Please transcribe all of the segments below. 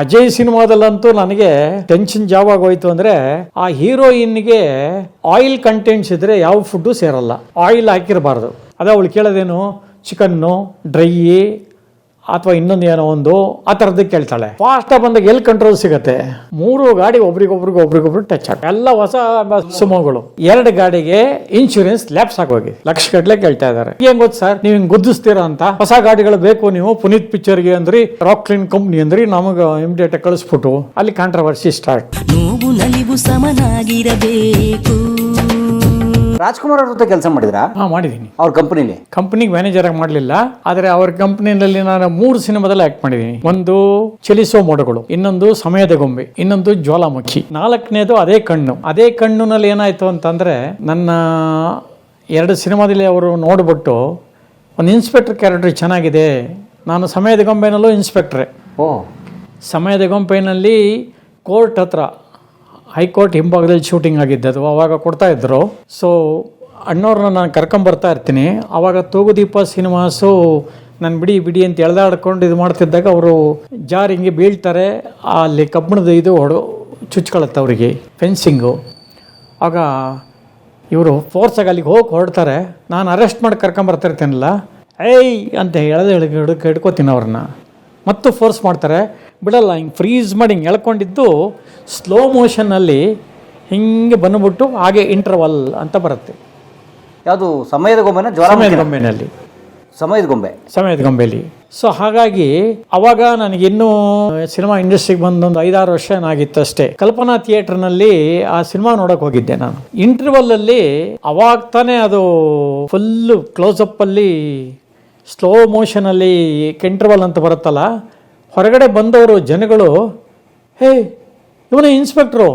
ಅಜಯ್ ಸಿನಿಮಾದಲ್ಲಂತೂ ನನಗೆ ಟೆನ್ಷನ್ ಯಾವಾಗ ಹೋಯ್ತು ಅಂದ್ರೆ ಆ ಹೀರೋಯಿನ್ಗೆ ಆಯಿಲ್ ಕಂಟೆಂಟ್ಸ್ ಇದ್ರೆ ಯಾವ ಫುಡ್ ಸೇರಲ್ಲ, ಆಯಿಲ್ ಹಾಕಿರಬಾರ್ದು. ಅದೇ ಅವಳು ಕೇಳೋದೇನು, ಚಿಕನ್ನು ಡ್ರೈ ಅಥವಾ ಇನ್ನೊಂದು ಏನೋ ಒಂದು ಆ ಥರದ್ದು ಕೇಳ್ತಾಳೆ. ಫಾಸ್ಟ್ ಬಂದಾಗ ಎಲ್ಲಿ ಕಂಟ್ರೋಲ್ ಸಿಗತ್ತೆ? 3 ಗಾಡಿ ಒಬ್ರಿಗೊಬ್ರು ಟಚ್ ಆಗ, ಎಲ್ಲ ಹೊಸ ಸುಮೋಗಳು. 2 ಗಾಡಿಗೆ ಇನ್ಶೂರೆನ್ಸ್ ಲ್ಯಾಪ್ಸ್ ಆಗೋಗಿ ಲಕ್ಷ ಗಟ್ಟಲೆ ಕೇಳ್ತಾ ಇದಾರೆ. ಏನ್ ಗೊತ್ತು ಸರ್, ನೀವು ಹಿಂಗ್ ಗುದ್ದಿಸ್ತೀರಾ ಅಂತ, ಹೊಸ ಗಾಡಿಗಳು ಬೇಕು ನೀವು ಪುನೀತ್ ಪಿಕ್ಚರ್ಗೆ ಅಂದ್ರಿ, ರಾಕ್ ಕ್ಲೀನ್ ಕಂಪ್ನಿ ಅಂದ್ರಿ, ನಮಗೆ ಇಮಿಡಿಯೇಟ್ ಕಳಿಸ್ಬಿಟ್ಟು ಅಲ್ಲಿ ಕಾಂಟ್ರವರ್ಸಿ ಸ್ಟಾರ್ಟ್. ನೋವು ನಲಿವು ಸಮನಾಗಿರಬೇಕು. ರಾಜ್ಕುಮಾರ್ ಅವ್ರ ಜೊತೆ ಕೆಲಸ ಮಾಡಿದ್ರಾ? ಮಾಡಿದ್ದೀನಿ. ಅವ್ರ ಕಂಪನಿಗೆ ಮ್ಯಾನೇಜರ್ ಆಗಿ ಮಾಡಲಿಲ್ಲ, ಆದ್ರೆ ಅವ್ರ ಕಂಪನಿನಲ್ಲಿ ನಾನು 3 ಸಿನಿಮಾದಲ್ಲಿ ಆಕ್ಟ್ ಮಾಡಿದ್ದೀನಿ. ಒಂದು ಚಲಿಸೋ ಮೋಡಗಳು, ಇನ್ನೊಂದು ಸಮಯದ ಗೊಂಬೆ, ಇನ್ನೊಂದು ಜ್ವಾಲಾಮುಖಿ, 4ನೇದು ಅದೇ ಕಣ್ಣು. ಅದೇ ಕಣ್ಣುನಲ್ಲಿ ಏನಾಯ್ತು ಅಂತಂದ್ರೆ, ನನ್ನ 2 ಸಿನಿಮಾದಲ್ಲಿ ಅವರು ನೋಡ್ಬಿಟ್ಟು ಒಂದು ಇನ್ಸ್ಪೆಕ್ಟರ್ ಕ್ಯಾರೆಕ್ಟರ್ ಚೆನ್ನಾಗಿದೆ, ನಾನು ಸಮಯದ ಗೊಂಬೆನಲ್ಲೂ ಇನ್ಸ್ಪೆಕ್ಟ್ರೆ. ಸಮಯದ ಗೊಂಬೆನಲ್ಲಿ ಕೋರ್ಟ್ ಹತ್ರ, ಹೈಕೋರ್ಟ್ ಹಿಂಭಾಗದಲ್ಲಿ ಶೂಟಿಂಗ್ ಆಗಿದ್ದದು, ಅವಾಗ ಕೊಡ್ತಾ ಇದ್ರು. ಸೊ ಅಣ್ಣವ್ರನ್ನ ನಾನು ಕರ್ಕೊಂಬರ್ತಾ ಇರ್ತೀನಿ. ಅವಾಗ ತೂಗುದೀಪ ಸಿನಿಮಾಸು ನಾನು ಬಿಡಿ ಅಂತ ಎಳೆದಾಡ್ಕೊಂಡು ಇದು ಮಾಡ್ತಿದ್ದಾಗ ಅವರು ಜಾರಿ ಹಿಂಗೆ ಬೀಳ್ತಾರೆ, ಅಲ್ಲಿ ಕಬ್ಬಿಣದ ಇದು ಚುಚ್ಕೊಳ್ಳುತ್ತೆ ಅವರಿಗೆ ಫೆನ್ಸಿಂಗು. ಆಗ ಇವರು ಫೋರ್ಸಾಗಿ ಅಲ್ಲಿಗೆ ಹೋಗಿ ಹೊರಡ್ತಾರೆ. ನಾನು ಅರೆಸ್ಟ್ ಮಾಡಿ ಕರ್ಕೊಂಬರ್ತಿರ್ತೀನಲ್ಲ, ಏಯ್ ಅಂತ ಹಿಡ್ಕೋತೀನಿ ಅವ್ರನ್ನ. ಮತ್ತು ಫೋರ್ಸ್ ಮಾಡ್ತಾರೆ, ಬಿಡಲ್ಲ, ಹಿಂಗೆ ಫ್ರೀಸ್ ಮಾಡಿ ಹಿಂಗೆ ಎಳ್ಕೊಂಡಿದ್ದು ಸ್ಲೋ ಮೋಷನ್ನಲ್ಲಿ ಹಿಂಗೆ ಬಂದುಬಿಟ್ಟು ಹಾಗೆ ಇಂಟರ್ವಲ್ ಅಂತ ಬರುತ್ತೆ. ಯಾವುದು ಸಮಯದ ಗೊಂಬೆನ? ಸಮಯದ ಗೊಂಬೆನಲ್ಲಿ, ಸಮಯದ ಗೊಂಬೆಲಿ. ಸೊ ಹಾಗಾಗಿ ಅವಾಗ ನನಗಿನ್ನೂ ಸಿನಿಮಾ ಇಂಡಸ್ಟ್ರಿಗೆ ಬಂದೊಂದು 5-6 ವರ್ಷ ಏನಾಗಿತ್ತು ಅಷ್ಟೇ. ಕಲ್ಪನಾ ಥಿಯೇಟರ್ನಲ್ಲಿ ಆ ಸಿನಿಮಾ ನೋಡೋಕೆ ಹೋಗಿದ್ದೆ ನಾನು. ಇಂಟರ್ವಲ್ಲಲ್ಲಿ ಅವಾಗ ತಾನೇ ಅದು ಫುಲ್ಲು ಕ್ಲೋಸಪ್ಪಲ್ಲಿ ಸ್ಲೋ ಮೋಷನಲ್ಲಿ ಇಂಟರ್ವಲ್ ಅಂತ ಬರುತ್ತಲ್ಲ, ಹೊರಗಡೆ ಬಂದವರು ಜನಗಳು, ಹೇ ಇವನೇ ಇನ್ಸ್ಪೆಕ್ಟ್ರು,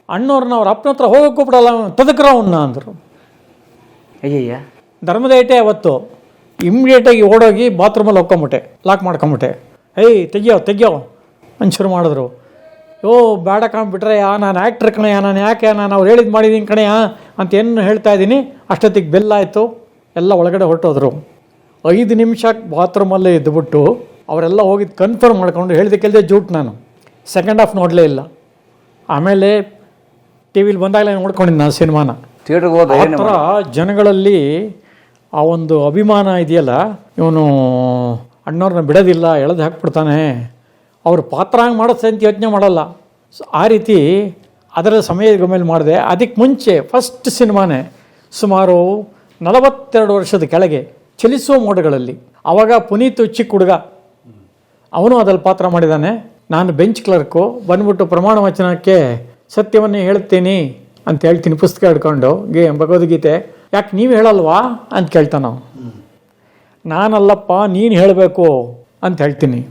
ಅಣ್ಣವ್ರನ್ನ ಅವ್ರ ಅಪ್ಪನ ಹತ್ರ ಹೋಗೋಕ್ಕೂ ಬಿಡಲ್ಲ, ತದಕ್ರ ಅವನ್ನ ಅಂದರು. ಅಯ್ಯಯ್ಯ, ಧರ್ಮದೇಟೆ ಅವತ್ತು ಇಮ್ಮಿಡಿಯೇಟಾಗಿ ಓಡೋಗಿ ಬಾತ್ರೂಮಲ್ಲಿ ಹೋಗ್ಕೊಂಬಿಟ್ಟೆ, ಲಾಕ್ ಮಾಡ್ಕೊಂಬಿಟ್ಟೆ. ಏಯ್ ತೆಗಿಯೋ ಅಂತ ಶುರು ಮಾಡಿದ್ರು. ಬೇಡ ಕಾಣ್ಬಿಟ್ರೆ ನಾನು ಆ್ಯಕ್ಟ್ರ್ ಕಣೆಯ, ನಾನು ಯಾಕೆ, ನಾನು ಅವ್ರು ಹೇಳಿದ್ದು ಮಾಡಿದ್ದೀನಿ ಕಣೆಯ ಅಂತ ಏನು ಹೇಳ್ತಾ ಇದ್ದೀನಿ. ಅಷ್ಟೊತ್ತಿಗೆ ಬೆಲ್ ಆಯಿತು, ಎಲ್ಲ ಒಳಗಡೆ ಹೊರಟೋದ್ರು. 5 ನಿಮಿಷ ಬಾತ್ರೂಮಲ್ಲೇ ಇದ್ದುಬಿಟ್ಟು ಅವರೆಲ್ಲ ಹೋಗಿದ್ದು ಕನ್ಫರ್ಮ್ ಮಾಡ್ಕೊಂಡು ಹೇಳಿದೆ ಜೂಟ್. ನಾನು ಸೆಕೆಂಡ್ ಹಾಫ್ ನೋಡಲೇ ಇಲ್ಲ. ಆಮೇಲೆ ಟಿ ವಿಲಿ ಬಂದಾಗಲೇ ನೋಡ್ಕೊಂಡಿದ್ದು ನಾನು ಸಿನಿಮಾನ. ಥಿಯೇಟ್ರಿಗೆ ಹೋದ ಆ ಥರ ಜನಗಳಲ್ಲಿ ಆ ಒಂದು ಅಭಿಮಾನ ಇದೆಯಲ್ಲ, ಇವನು ಅಣ್ಣವ್ರನ್ನ ಬಿಡೋದಿಲ್ಲ, ಎಳೆದು ಹಾಕ್ಬಿಡ್ತಾನೆ, ಅವ್ರ ಪಾತ್ರ ಹಂಗೆ ಮಾಡೋದು ಅಂತ ಯೋಚನೆ ಮಾಡಲ್ಲ. ಆ ರೀತಿ ಅದರ ಸಮಯದ ಗೊಂಬೆಲಿ ಮಾಡಿದೆ. ಅದಕ್ಕೆ ಮುಂಚೆ ಫಸ್ಟ್ ಸಿನಿಮಾನೇ ಸುಮಾರು 42 ವರ್ಷದ ಕೆಳಗೆ, ಚಲಿಸುವ ಮೋಡಗಳಲ್ಲಿ. ಆವಾಗ ಪುನೀತ್ ಚಿಕ್ಕ ಹುಡುಗ, ಅವನು ಅದಲ್ಲಿ ಪಾತ್ರ ಮಾಡಿದ್ದಾನೆ. ನಾನು ಬೆಂಚ್ ಕ್ಲರ್ಕು ಬಂದ್ಬಿಟ್ಟು ಪ್ರಮಾಣ ವಚನಕ್ಕೆ ಸತ್ಯವನ್ನೇ ಹೇಳ್ತೀನಿ ಅಂತ ಹೇಳ್ತೀನಿ, ಪುಸ್ತಕ ಹಿಡ್ಕೊಂಡು ಭಗವದ್ಗೀತೆ. ಯಾಕೆ ನೀವು ಹೇಳಲ್ವಾ ಅಂತ ಕೇಳ್ತಾನ. ನಾನಲ್ಲಪ್ಪ, ನೀನು ಹೇಳಬೇಕು ಅಂತ ಹೇಳ್ತೀನಿ.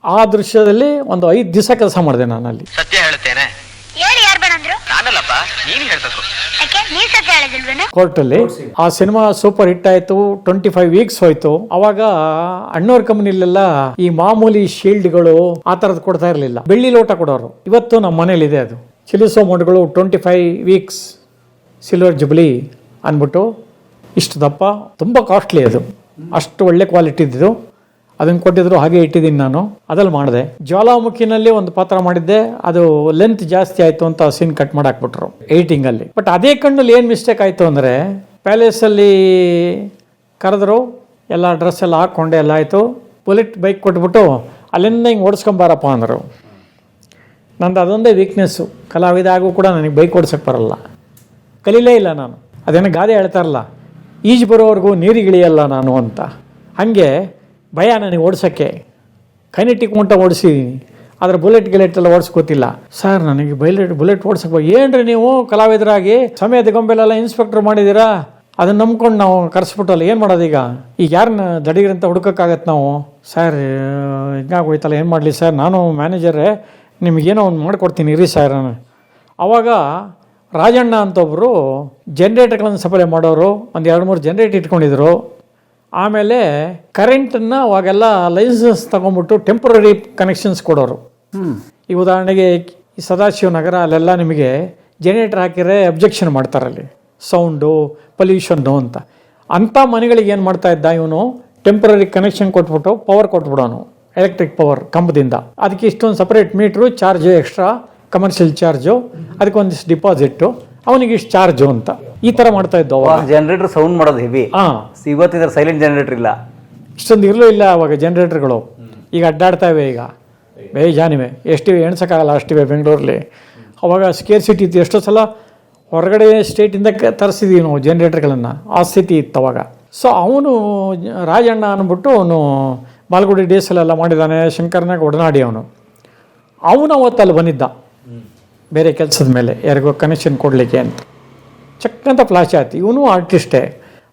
ಆ ದೃಶ್ಯದಲ್ಲಿ ಒಂದು 5 ದಿವಸ ಕೆಲಸ ಮಾಡಿದೆ ನಾನು ಅಲ್ಲಿ. ಸತ್ಯ ಹೇಳ್ತೇನೆ, ನಾನಲ್ಲಪ್ಪ ನೀನು ಹೇಳ್ಬೇಕು. ಕೋರ್ಟಲ್ಲಿ ಆ ಸಿನಿಮಾ ಸೂಪರ್ ಹಿಟ್ ಆಯ್ತು. 25 ವೀಕ್ಸ್ ಹೋಯ್ತು. ಅವಾಗ ಅಣ್ಣವ್ರ ಕಂಪನಿಲೆಲ್ಲ ಈ ಮಾಮೂಲಿ ಶೀಲ್ಡ್ಗಳು ಆ ತರದ್ ಕೊಡ್ತಾ ಇರಲಿಲ್ಲ, ಬೆಳ್ಳಿ ಲೋಟ ಕೊಡೋರು. ಇವತ್ತು ನಮ್ಮ ಮನೇಲಿ ಇದೆ ಅದು. ಚಿಲಿಸೋ ಮೋಡ್ಗಳು 25 ವೀಕ್ಸ್ ಸಿಲ್ವರ್ ಜುಬ್ಲಿ ಅಂದ್ಬಿಟ್ಟು ಇಷ್ಟು ದಪ್ಪ, ತುಂಬ ಕಾಸ್ಟ್ಲಿ ಅದು, ಅಷ್ಟು ಒಳ್ಳೆ ಕ್ವಾಲಿಟಿ ಇದ್ದು. ಅದನ್ನು ಕೊಟ್ಟಿದ್ರು, ಹಾಗೆ ಇಟ್ಟಿದ್ದೀನಿ ನಾನು. ಅದ್ರಲ್ಲಿ ಮಾಡಿದೆ. ಜ್ವಾಲಾಮುಖಿನಲ್ಲಿ ಒಂದು ಪಾತ್ರ ಮಾಡಿದ್ದೆ, ಅದು ಲೆಂತ್ ಜಾಸ್ತಿ ಆಯಿತು ಅಂತ ಸೀನ್ ಕಟ್ ಮಾಡಾಕ್ಬಿಟ್ರು ಏಟಿಂಗಲ್ಲಿ. ಬಟ್ ಅದೇ ಕಣ್ಣಲ್ಲಿ ಏನು ಮಿಸ್ಟೇಕ್ ಆಯಿತು ಅಂದರೆ, ಪ್ಯಾಲೇಸಲ್ಲಿ ಕರೆದ್ರು, ಎಲ್ಲ ಡ್ರೆಸ್ ಎಲ್ಲ ಹಾಕ್ಕೊಂಡೆ ಎಲ್ಲ ಆಯಿತು. ಬುಲೆಟ್ ಬೈಕ್ ಕೊಟ್ಬಿಟ್ಟು ಅಲ್ಲಿಂದ ಹಿಂಗೆ ಓಡಿಸ್ಕೊಂಬಾರಪ್ಪ ಅಂದರು. ನಂದು ಅದೊಂದೇ ವೀಕ್ನೆಸ್ಸು, ಕಲಾವಿದ ಆಗು ಕೂಡ ನನಗೆ ಬೈಕ್ ಓಡಿಸೋಕ್ಕೆ ಬರಲ್ಲ, ಕಲೀಲೇ ಇಲ್ಲ ನಾನು. ಅದೇನೋ ಗಾದೆ ಹೇಳ್ತಾರಲ್ಲ, ಈಜು ಬರೋವರೆಗೂ ನೀರಿಗಿಳಿಯಲ್ಲ ನಾನು ಅಂತ. ಹಾಗೆ ಭಯ ನನಗೆ ಓಡಿಸೋಕ್ಕೆ. ಕೈನೆಟಿಕ್ ಮುಂಟ ಓಡಿಸಿದ್ದೀನಿ, ಆದರೆ ಬುಲೆಟ್ ಎಲ್ಲ ಓಡಿಸ್ಕೋತಿಲ್ಲ. ಸರ್ ನನಗೆ ಬುಲೆಟ್ ಓಡಿಸೋಕೆ ಏನ್ರಿ ನೀವು ಕಲಾವಿದರಾಗಿ ಸಮಯದ ಗೊಂಬೆಲೆಲ್ಲ ಇನ್ಸ್ಪೆಕ್ಟರ್ ಮಾಡಿದ್ದೀರಾ, ಅದನ್ನು ನಂಬ್ಕೊಂಡು ನಾವು ಕರೆಸ್ಬಿಟ್ಟಲ್ಲ, ಏನು ಮಾಡೋದು ಈಗ ಯಾರನ್ನ ದಡಿಗ್ರಂತ ಹುಡುಕೋಕ್ಕಾಗತ್ತೆ ನಾವು? ಸರ್ ಹಿಂಗಾಗೋಯ್ತಲ್ಲ, ಏನು ಮಾಡಲಿ ಸರ್, ನಾನು ಮ್ಯಾನೇಜರೇ, ನಿಮಗೇನೋ ಒಂದು ಮಾಡಿಕೊಡ್ತೀನಿ ಇರಿ ಸರ್. ಆವಾಗ ರಾಜಣ್ಣ ಅಂತೊಬ್ಬರು ಜನ್ರೇಟರ್ಗಳನ್ನು ಸಪ್ಲೈ ಮಾಡೋರು, ಒಂದು 2-3 ಜನ್ರೇಟರ್ ಇಟ್ಕೊಂಡಿದ್ರು. ಆಮೇಲೆ ಕರೆಂಟನ್ನು ಅವಾಗೆಲ್ಲ ಲೈಸೆನ್ಸ್ ತೊಗೊಂಬಿಟ್ಟು ಟೆಂಪ್ರರಿ ಕನೆಕ್ಷನ್ಸ್ ಕೊಡೋರು. ಈ ಉದಾಹರಣೆಗೆ ಈ ಸದಾಶಿವ ನಗರ ಅಲ್ಲೆಲ್ಲ ನಿಮಗೆ ಜನರೇಟರ್ ಹಾಕಿದ್ರೆ ಅಬ್ಜೆಕ್ಷನ್ ಮಾಡ್ತಾರಲ್ಲಿ, ಸೌಂಡು ಪೊಲ್ಯೂಷನ್ನು ಅಂತ. ಅಂಥ ಮನೆಗಳಿಗೆ ಏನು ಮಾಡ್ತಾ ಇದ್ದ ಇವನು, ಟೆಂಪ್ರರಿ ಕನೆಕ್ಷನ್ ಕೊಟ್ಬಿಟ್ಟು ಪವರ್ ಕೊಟ್ಬಿಡೋನು ಎಲೆಕ್ಟ್ರಿಕ್ ಪವರ್ ಕಂಬದಿಂದ. ಅದಕ್ಕೆ ಇಷ್ಟೊಂದು separate meter, charge extra, commercial charge, ಅದಕ್ಕೊಂದಿಷ್ಟು ಡಿಪಾಸಿಟ್ಟು, ಅವನಿಗೆ ಇಷ್ಟು ಚಾರ್ಜು ಅಂತ ಈ ಥರ ಮಾಡ್ತಾ ಇದ್ದು ಅವಾಗ. ಜನರೇಟರ್ ಸೌಂಡ್ ಮಾಡೋದು ಹೆವಿ. ಹಾಂ, ಇವತ್ತಿದ್ರೆ ಸೈಲೆಂಟ್ ಜನರೇಟರ್ ಇಲ್ಲ, ಇಷ್ಟೊಂದು ಇರಲೂ ಇಲ್ಲ ಅವಾಗ ಜನರೇಟರ್ಗಳು. ಈಗ ಅಡ್ಡಾಡ್ತಾ ಇವೆ, ಈಗ ಬೇಜಾನಿವೆ, ಎಷ್ಟಿವೆ ಎಣ್ಸೋಕ್ಕಾಗಲ್ಲ ಅಷ್ಟಿವೆ ಬೆಂಗಳೂರಲ್ಲಿ. ಅವಾಗ ಸ್ಕೇರ್ ಸಿಟಿ ಇತ್ತು, ಎಷ್ಟೋ ಸಲ ಹೊರಗಡೆ ಸ್ಟೇಟಿಂದ ತರಿಸಿದ್ದೀವಿ ನಾವು ಜನರೇಟರ್ಗಳನ್ನು, ಆ ಸ್ಥಿತಿ ಇತ್ತು ಅವಾಗ. ಸೊ ಅವನು ರಾಜಣ್ಣ ಅಂದ್ಬಿಟ್ಟು ಅವನು ಮಾಲ್ಗುಡಿ ಡೇಸಲ್ಲೆಲ್ಲ ಮಾಡಿದ್ದಾನೆ, ಶಂಕರ್ನಾಗ ಒಡನಾಡಿ ಅವನು ಅವತ್ತಲ್ಲಿ ಬಂದಿದ್ದ ಬೇರೆ ಕೆಲಸದ ಮೇಲೆ, ಯಾರಿಗೋ ಕನೆಕ್ಷನ್ ಕೊಡಲಿಕ್ಕೆ ಅಂತ. ಚಕ್ಕಂತ ಫ್ಲಾಶ್ ಆಯ್ತು. ಇವನು ಆರ್ಟಿಸ್ಟೇ,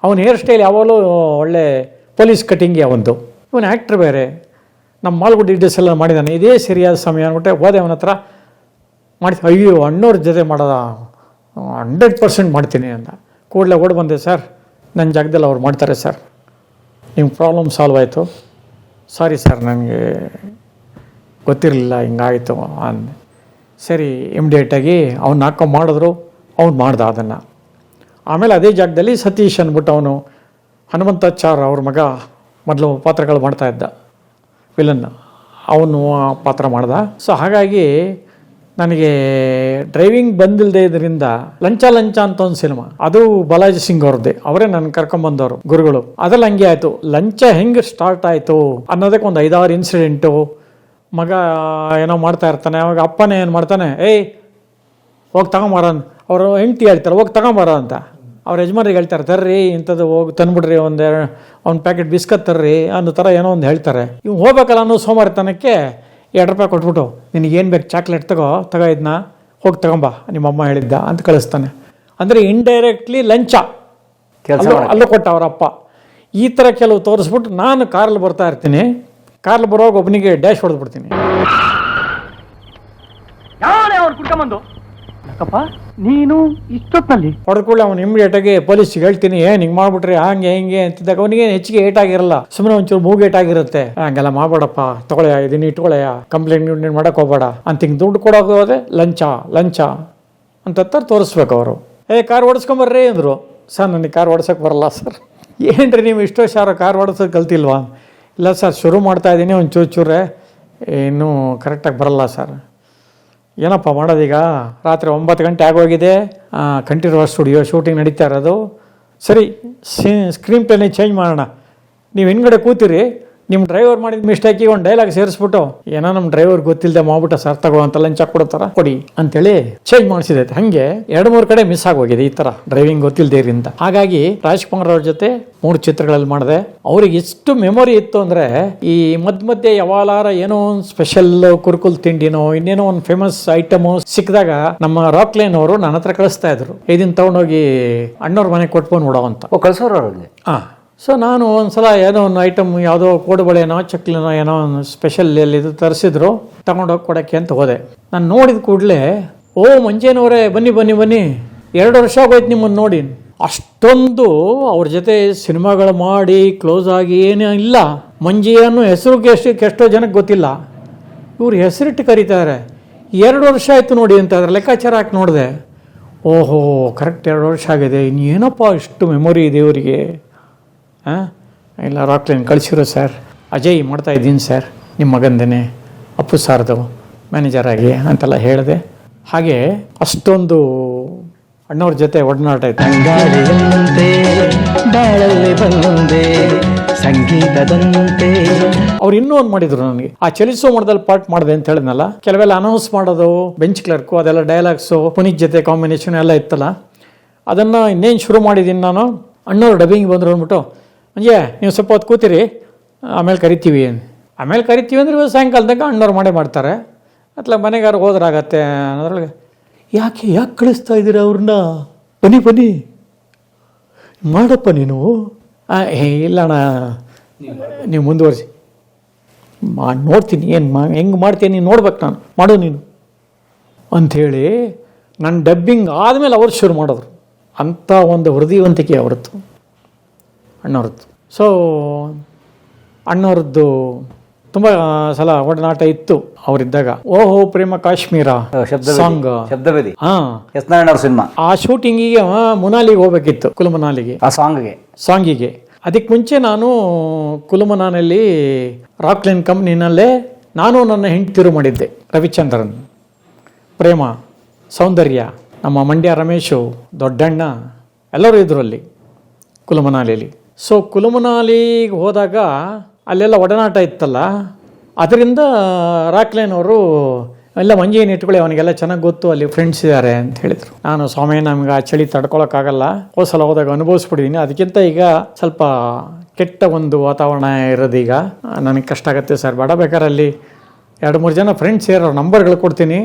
ಅವನ ಹೇರ್ ಸ್ಟೈಲ್ ಯಾವಾಗಲೂ ಒಳ್ಳೆ ಪೊಲೀಸ್ ಕಟಿಂಗ್ಗೆ ಅವಂದು. ಇವನು ಆ್ಯಕ್ಟ್ರ್ ಬೇರೆ, ನಮ್ಮ ಮಾಲ್ಗುಡಿ ಡೇಸೆಲ್ಲ ಮಾಡಿದ್ದಾನೆ. ಇದೇ ಸರಿಯಾದ ಸಮಯ ಅಂದ್ಬಿಟ್ಟೆ ಹೋದೆ ಅವನ ಹತ್ರ. ಮಾಡ್ತೀನಿ, ಅಯ್ಯೋ ಅಣ್ಣವ್ರ ಜೊತೆ ಮಾಡೋದ, 100% ಮಾಡ್ತೀನಿ ಅಂತ. ಕೂಡಲೇ ಓಡಿ ಬಂದೆ, ಸರ್ ನನ್ನ ಜಾಗದಲ್ಲಿ ಅವ್ರು ಮಾಡ್ತಾರೆ ಸರ್, ನಿಮ್ಮ ಪ್ರಾಬ್ಲಮ್ ಸಾಲ್ವ್ ಆಯಿತು, ಸಾರಿ ಸರ್ ನನಗೆ ಗೊತ್ತಿರಲಿಲ್ಲ ಹಿಂಗಾಯಿತು ಅಂದೆ. ಸರಿ ಇಮಿಡಿಯೇಟಾಗಿ ಅವ್ನು ಹಾಕೋ ಮಾಡಿದ್ರು, ಅವ್ನು ಮಾಡ್ದ ಅದನ್ನು. ಆಮೇಲೆ ಅದೇ ಜಾಗದಲ್ಲಿ ಸತೀಶ್ ಅಂದ್ಬಿಟ್ಟು ಅವನು ಹನುಮಂತಾಚಾರ್ ಅವ್ರ ಮಗ ಮೊದಲು ಪಾತ್ರಗಳು ಮಾಡ್ತಾಯಿದ್ದ, ವಿಲನ್, ಅವನು ಆ ಪಾತ್ರ ಮಾಡ್ದ. ಸೊ ಹಾಗಾಗಿ ನನಗೆ ಡ್ರೈವಿಂಗ್ ಬಂದಿಲ್ಲದೆ ಇದರಿಂದ ಲಂಚ ಅಂತ ಒಂದು ಸಿನಿಮಾ, ಅದು ಬಾಲಾಜಿ ಸಿಂಗ್ ಅವ್ರದ್ದೇ, ಅವರೇ ನನ್ನ ಕರ್ಕೊಂಬಂದವರು ಗುರುಗಳು. ಅದ್ರಲ್ಲಿ ಹಂಗೆ ಆಯಿತು. ಲಂಚ ಹೆಂಗೆ ಸ್ಟಾರ್ಟ್ ಆಯಿತು ಅನ್ನೋದಕ್ಕೆ ಒಂದು 5-6 ಇನ್ಸಿಡೆಂಟು. ಮಗ ಏನೋ ಮಾಡ್ತಾ ಇರ್ತಾನೆ, ಅವಾಗ ಅಪ್ಪನೇ ಏನು ಮಾಡ್ತಾನೆ, ಏಯ್ ಹೋಗಿ ತಗೊಂಬಾರ, ಅವರು ಹೆಂಡ್ತಿ ಹೇಳ್ತಾರೆ ಹೋಗಿ ತಗೊಂಬಾರ ಅಂತ. ಅವ್ರ ಯಜಮಾನಿಗೆ ಹೇಳ್ತಾರೆ, ತರ್ರಿ ಇಂಥದ್ದು ಹೋಗಿ ತಂದ್ಬಿಡ್ರಿ, ಒಂದು ಪ್ಯಾಕೆಟ್ ಬಿಸ್ಕತ್ ತರ್ರಿ ಅನ್ನೋ ಥರ ಏನೋ ಒಂದು ಹೇಳ್ತಾರೆ. ಇವ್ ಹೋಗ್ಬೇಕಲ್ಲ ಅನ್ನೋ ಸೋಮಾರಿತನಕ್ಕೆ $2 ಕೊಟ್ಬಿಟ್ಟು, ನಿನಗೇನು ಬೇಕು ಚಾಕ್ಲೇಟ್ ತಗೋ ಇದನ್ನ ಹೋಗಿ ತಗೊಂಬ, ನಿಮ್ಮಮ್ಮ ಹೇಳಿದ್ದ ಅಂತ ಕಳಿಸ್ತಾನೆ. ಅಂದರೆ ಇಂಡೈರೆಕ್ಟ್ಲಿ ಲಂಚ ಅಲ್ಲೂ ಕೊಟ್ಟ ಅವರಪ್ಪ. ಈ ಥರ ಕೆಲವು ತೋರಿಸ್ಬಿಟ್ಟು ನಾನು ಕಾರಲ್ಲಿ ಬರ್ತಾ ಇರ್ತೀನಿ, ಕಾರಲ್ಲಿ ಬರುವಾಗ ಒಬ್ಬನಿಗೆ ಡ್ಯಾಶ್ ಹೊಡೆದ್ಬಿಡ್ತೀನಿ. ಯಾಕಪ್ಪ ನೀನು ಇಷ್ಟೊತ್ತಲ್ಲಿ ಹೊಡೆದ ಕೂಡಲೇ ಅವನು ಇಮಿಡಿಯೇಟಾಗಿ ಪೊಲೀಸಿಗೆ ಹೇಳ್ತೀನಿ, ಹಿಂಗೆ ಮಾಡ್ಬಿಟ್ರಿ ಹಂಗೆ ಹಿಂಗೆ ಅಂತಿದ್ದಾಗ ಅವನಿಗೆ ಹೆಚ್ಚಿಗೆ ಏಟಾಗಿರಲ್ಲ, ಸುಮ್ಮನೆ ಒಂಚೂರು ಮೂಗೇಟಾಗಿರುತ್ತೆ. ಹಂಗೆಲ್ಲ ಮಾಡ್ಬೇಡಪ್ಪ, ತಗೊಳ್ಳೆಯ ಇದನ್ನ ಇಟ್ಕೊಳ್ಳೆಯ, ಕಂಪ್ಲೇಂಟ್ ನೀನು ಮಾಡಕ್ಕೆ ಹೋಗ್ಬೇಡ ಅಂತ. ಹಿಂಗೆ ದುಡ್ಡು ಕೊಡೋಕೆ ಹೋದ್ರೆ ಲಂಚ ಅಂತ ತೋರಿಸ್ಬೇಕು ಅವರು. ಕಾರ್ ಓಡಿಸ್ಕೊಂಬರ್ರಿ ಅಂದರು. ಸರ್ ನನಗೆ ಕಾರ್ ಓಡಿಸೋಕೆ ಬರಲ್ಲ ಸರ್. ಏನ್ರಿ ನೀವು ಇಷ್ಟೋ ಶಾರ ಕಾರ್ ಓಡಿಸೋದು ಕಲ್ತಿಲ್ವಾ? ಇಲ್ಲ ಸರ್ ಶುರು ಮಾಡ್ತಾಯಿದ್ದೀನಿ, ಒಂದು ಚೂರೇ ಇನ್ನೂ ಕರೆಕ್ಟಾಗಿ ಬರಲ್ಲ ಸರ್. ಏನಪ್ಪ ಮಾಡೋದೀಗ, ರಾತ್ರಿ 9 ಗಂಟೆ ಆಗೋಗಿದೆ, ಕಂಠೀರವ ಸ್ಟುಡಿಯೋ ಶೂಟಿಂಗ್ ನಡೀತಾ ಇರೋದು. ಸರಿ ಸ್ಕ್ರೀನ್ ಪ್ಲೇನೇ ಚೇಂಜ್ ಮಾಡೋಣ, ನೀವು ಹಿಂದ್ಗಡೆ ಕೂತಿರಿ, ನಿಮ್ಮ ಡ್ರೈವರ್ ಮಾಡಿದ ಮಿಸ್ಟೇಕಿಗೆ ಒಂದು ಡೈಲಾಗ್ ಸೇರಿಸ್ಬಿಟ್ಟು, ಏನೋ ನಮ್ಮ ಡ್ರೈವರ್ ಗೊತ್ತಿಲ್ಲದೆ ಮಾಡ್ಬಿಟ್ಟ ಸರ್, ತಗೋ ಅಂತ ಲಂಚ ಕೊಡ್ತಾರ ಕೊಡಿ ಅಂತೇಳಿ ಚೇಂಜ್ ಮಾಡಿಸಿದೈತೆ. ಹಾಗೆ 2-3 ಕಡೆ ಮಿಸ್ ಆಗೋಗಿದೆ ಈ ಥರ ಡ್ರೈವಿಂಗ್ ಗೊತ್ತಿಲ್ಲದೇರಿಂದ. ಹಾಗಾಗಿ ರಾಜ್ಕುಮಾರ್ ಅವ್ರ ಜೊತೆ 3 ಚಿತ್ರಗಳಲ್ಲಿ ಮಾಡಿದೆ. ಅವ್ರಿಗೆ ಎಷ್ಟು ಮೆಮೊರಿ ಇತ್ತು ಅಂದರೆ, ಈ ಮಧ್ಯೆ ಯಾವಾಗಾರ ಏನೋ ಒಂದು ಸ್ಪೆಷಲ್ ಕುರುಕುಲ್ ತಿಂಡಿನೋ ಇನ್ನೇನೋ ಒಂದು ಫೇಮಸ್ ಐಟಮು ಸಿಕ್ಕಿದಾಗ ನಮ್ಮ ರಾಕ್ಲೈನ್ ಅವರು ನನ್ನ ಹತ್ರ ಕಳಿಸ್ತಾ ಇದ್ರು, ಇದನ್ನ ತಗೊಂಡೋಗಿ ಅಣ್ಣವ್ರ ಮನೆಗೆ ಕೊಟ್ಕೊಂಡ್ಬಿಡೋ ಅಂತ. ಕಳ್ಸೋರು ಅವ್ರಿಗೆ. ಸೊ ನಾನು ಒಂದು ಏನೋ ಒಂದು ಐಟಮ್, ಯಾವುದೋ ಕೋಡುಬಳೆನೋ ಚಕ್ಲಿನೋ ಏನೋ ಒಂದು ಸ್ಪೆಷಲ್ ಇದು ತರಿಸಿದ್ರು, ತಗೊಂಡೋಗಿ ಕೊಡೋಕ್ಕೆ ಅಂತ ಹೋದೆ. ನಾನು ನೋಡಿದ ಕೂಡಲೇ, ಓ ಮಂಜೇನವರೇ ಬನ್ನಿ 2 ವರ್ಷ ಆಗೋಯ್ತು ನಿಮ್ಮನ್ನು ನೋಡಿ. ಅಷ್ಟೊಂದು ಅವ್ರ ಜೊತೆ ಸಿನಿಮಾಗಳು ಮಾಡಿ ಕ್ಲೋಸ್ ಆಗಿ ಏನೂ ಇಲ್ಲ. ಮಂಜಿಯನ್ನು ಹೆಸರು ಎಷ್ಟೋ ಜನಕ್ಕೆ ಗೊತ್ತಿಲ್ಲ, ಇವ್ರು ಹೆಸರಿಟ್ಟು ಕರೀತಾರೆ. 2 ವರ್ಷ ಆಯಿತು ನೋಡಿ ಅಂತ ಅದ್ರ ಲೆಕ್ಕಾಚಾರ ಹಾಕಿ ನೋಡಿದೆ. ಓಹೋ ಕರೆಕ್ಟ್ 2 ವರ್ಷ ಆಗಿದೆ, ಇನ್ನೇನಪ್ಪ ಇಷ್ಟು ಮೆಮೊರಿ ಇದೆ ಇವರಿಗೆ. ಇಲ್ಲ ರಾಕ್ಲೈನ್ ಕಳಿಸಿರೋ ಸರ್, ಅಜಯ್ ಮಾಡ್ತಾಯಿದ್ದೀನಿ ಸರ್ ನಿಮ್ಮ ಮಗಂದೇನೆ, ಅಪ್ಪು ಸಾರ್ದು ಮ್ಯಾನೇಜರ್ ಆಗಿ ಅಂತೆಲ್ಲ ಹೇಳಿದೆ. ಹಾಗೆ ಅಷ್ಟೊಂದು ಅಣ್ಣವ್ರ ಜೊತೆ ಒಡನಾಟ ಇತ್ತು. ಅವ್ರು ಇನ್ನೂ ಒಂದು ಮಾಡಿದ್ರು ನನಗೆ, ಆ ಚಲಿಸೋ ಮಠದಲ್ಲಿ ಪಾರ್ಟ್ ಮಾಡಿದೆ ಅಂತ ಹೇಳಿದ್ನಲ್ಲ, ಕೆಲವೆಲ್ಲ ಅನೌನ್ಸ್ ಮಾಡೋದು, ಬೆಂಚ್ ಕ್ಲರ್ಕು, ಅದೆಲ್ಲ ಡೈಲಾಗ್ಸು, ಪುನೀತ್ ಜೊತೆ ಕಾಂಬಿನೇಷನ್ ಎಲ್ಲ ಇತ್ತಲ್ಲ, ಅದನ್ನು ಇನ್ನೇನು ಶುರು ಮಾಡಿದ್ದೀನಿ ನಾನು. ಅಣ್ಣವ್ರು ಡಬ್ಬಿಂಗ್ ಬಂದರು ಅಂದ್ಬಿಟ್ಟು, ಮಂಜೆ ನೀವು ಸ್ವಲ್ಪ ಹೊತ್ತು ಕೂತಿರಿ, ಆಮೇಲೆ ಕರಿತೀವಿ ಅಂದರೆ ಸಾಯಂಕಾಲದಾಗ ಅಣ್ಣವ್ರು ಮಾಡ್ತಾರೆ. ಅಥವಾ ಮನೆಗಾರು ಹೋದ್ರಾಗತ್ತೆ ಅನ್ನೋದ್ರೊಳಗೆ, ಯಾಕೆ ಕಳಿಸ್ತಾ ಇದ್ದೀರ ಅವ್ರನ್ನ, ಬನ್ನಿ ಮಾಡಪ್ಪ ನೀನು. ಇಲ್ಲಣ್ಣ ನೀವು ಮುಂದುವರಿಸಿ, ನೋಡ್ತೀನಿ ಹೆಂಗೆ ಮಾಡ್ತೀನಿ ನೀನು ನೋಡ್ಬೇಕು, ನಾನು ಮಾಡು ನೀನು ಅಂಥೇಳಿ ನನ್ನ ಡಬ್ಬಿಂಗ್ ಆದಮೇಲೆ ಅವ್ರು ಶುರು ಮಾಡಿದ್ರು. ಅಂಥ ಒಂದು ಹೃದಯವಂತಿಕೆ ಅವ್ರದ್ದು, ಅಣ್ಣವ್ರದ್ದು. ಸೊ ಅಣ್ಣವ್ರದ್ದು ತುಂಬ ಸಲ ಒಡನಾಟ ಇತ್ತು ಅವರಿದ್ದಾಗ. ಓಹೋ ಪ್ರೇಮ ಕಾಶ್ಮೀರ ಸಾಂಗ್, ಶಬ್ದವೇದಿ, ಸಿನಿಮಾ, ಆ ಶೂಟಿಂಗಿಗೆ ಮುನಾಲಿಗೆ ಹೋಗ್ಬೇಕಿತ್ತು, ಕುಲು ಮನಾಲಿಗೆ, ಆ ಸಾಂಗಿಗೆ. ಅದಕ್ಕೆ ಮುಂಚೆ ನಾನು ಕುಲುಮನಾನಲ್ಲಿ ರಾಕ್ಲೈನ್ ಕಂಪ್ನಿನಲ್ಲೇ ನಾನು ನನ್ನ ಹೆಂಡತಿರು ಮಾಡಿದ್ದೆ. ರವಿಚಂದ್ರನ್, ಪ್ರೇಮ, ಸೌಂದರ್ಯ, ನಮ್ಮ ಮಂಡ್ಯ ರಮೇಶು, ದೊಡ್ಡಣ್ಣ ಎಲ್ಲರೂ ಇದ್ದರು ಅಲ್ಲಿ ಕುಲುಮನಾಲಿಯಲ್ಲಿ. ಸೊ ಕುಲುಮನಾಲಿಗೆ ಹೋದಾಗ ಅಲ್ಲೆಲ್ಲ ಒಡನಾಟ ಇತ್ತಲ್ಲ, ಅದರಿಂದ ರಾಕ್ಲೈನ್ ಅವರು ಎಲ್ಲ ಮಂಜಿಯನ್ನು ಇಟ್ಕೊಳ್ಳಿ, ಅವನಿಗೆಲ್ಲ ಚೆನ್ನಾಗಿ ಗೊತ್ತು, ಅಲ್ಲಿ ಫ್ರೆಂಡ್ಸ್ ಇದ್ದಾರೆ ಅಂತ ಹೇಳಿದರು. ನಾನು ಸ್ವಾಮಿ ನಮ್ಗೆ ಆ ಚಳಿ ತಡ್ಕೊಳಕ್ಕಾಗಲ್ಲ, ಹೋದ ಸಲ ಹೋದಾಗ ಅನುಭವಿಸ್ಬಿಟ್ಟಿದ್ದೀನಿ, ಅದಕ್ಕಿಂತ ಈಗ ಸ್ವಲ್ಪ ಕೆಟ್ಟ ಒಂದು ವಾತಾವರಣ ಇರೋದೀಗ, ನನಗೆ ಕಷ್ಟ ಆಗುತ್ತೆ ಸರ್, ಬೇಡ ಬೇಕಾದ್ರೆ ಅಲ್ಲಿ 2-3 ಜನ ಫ್ರೆಂಡ್ಸ್ ಇರೋ ನಂಬರ್ಗಳು ಕೊಡ್ತೀನಿ,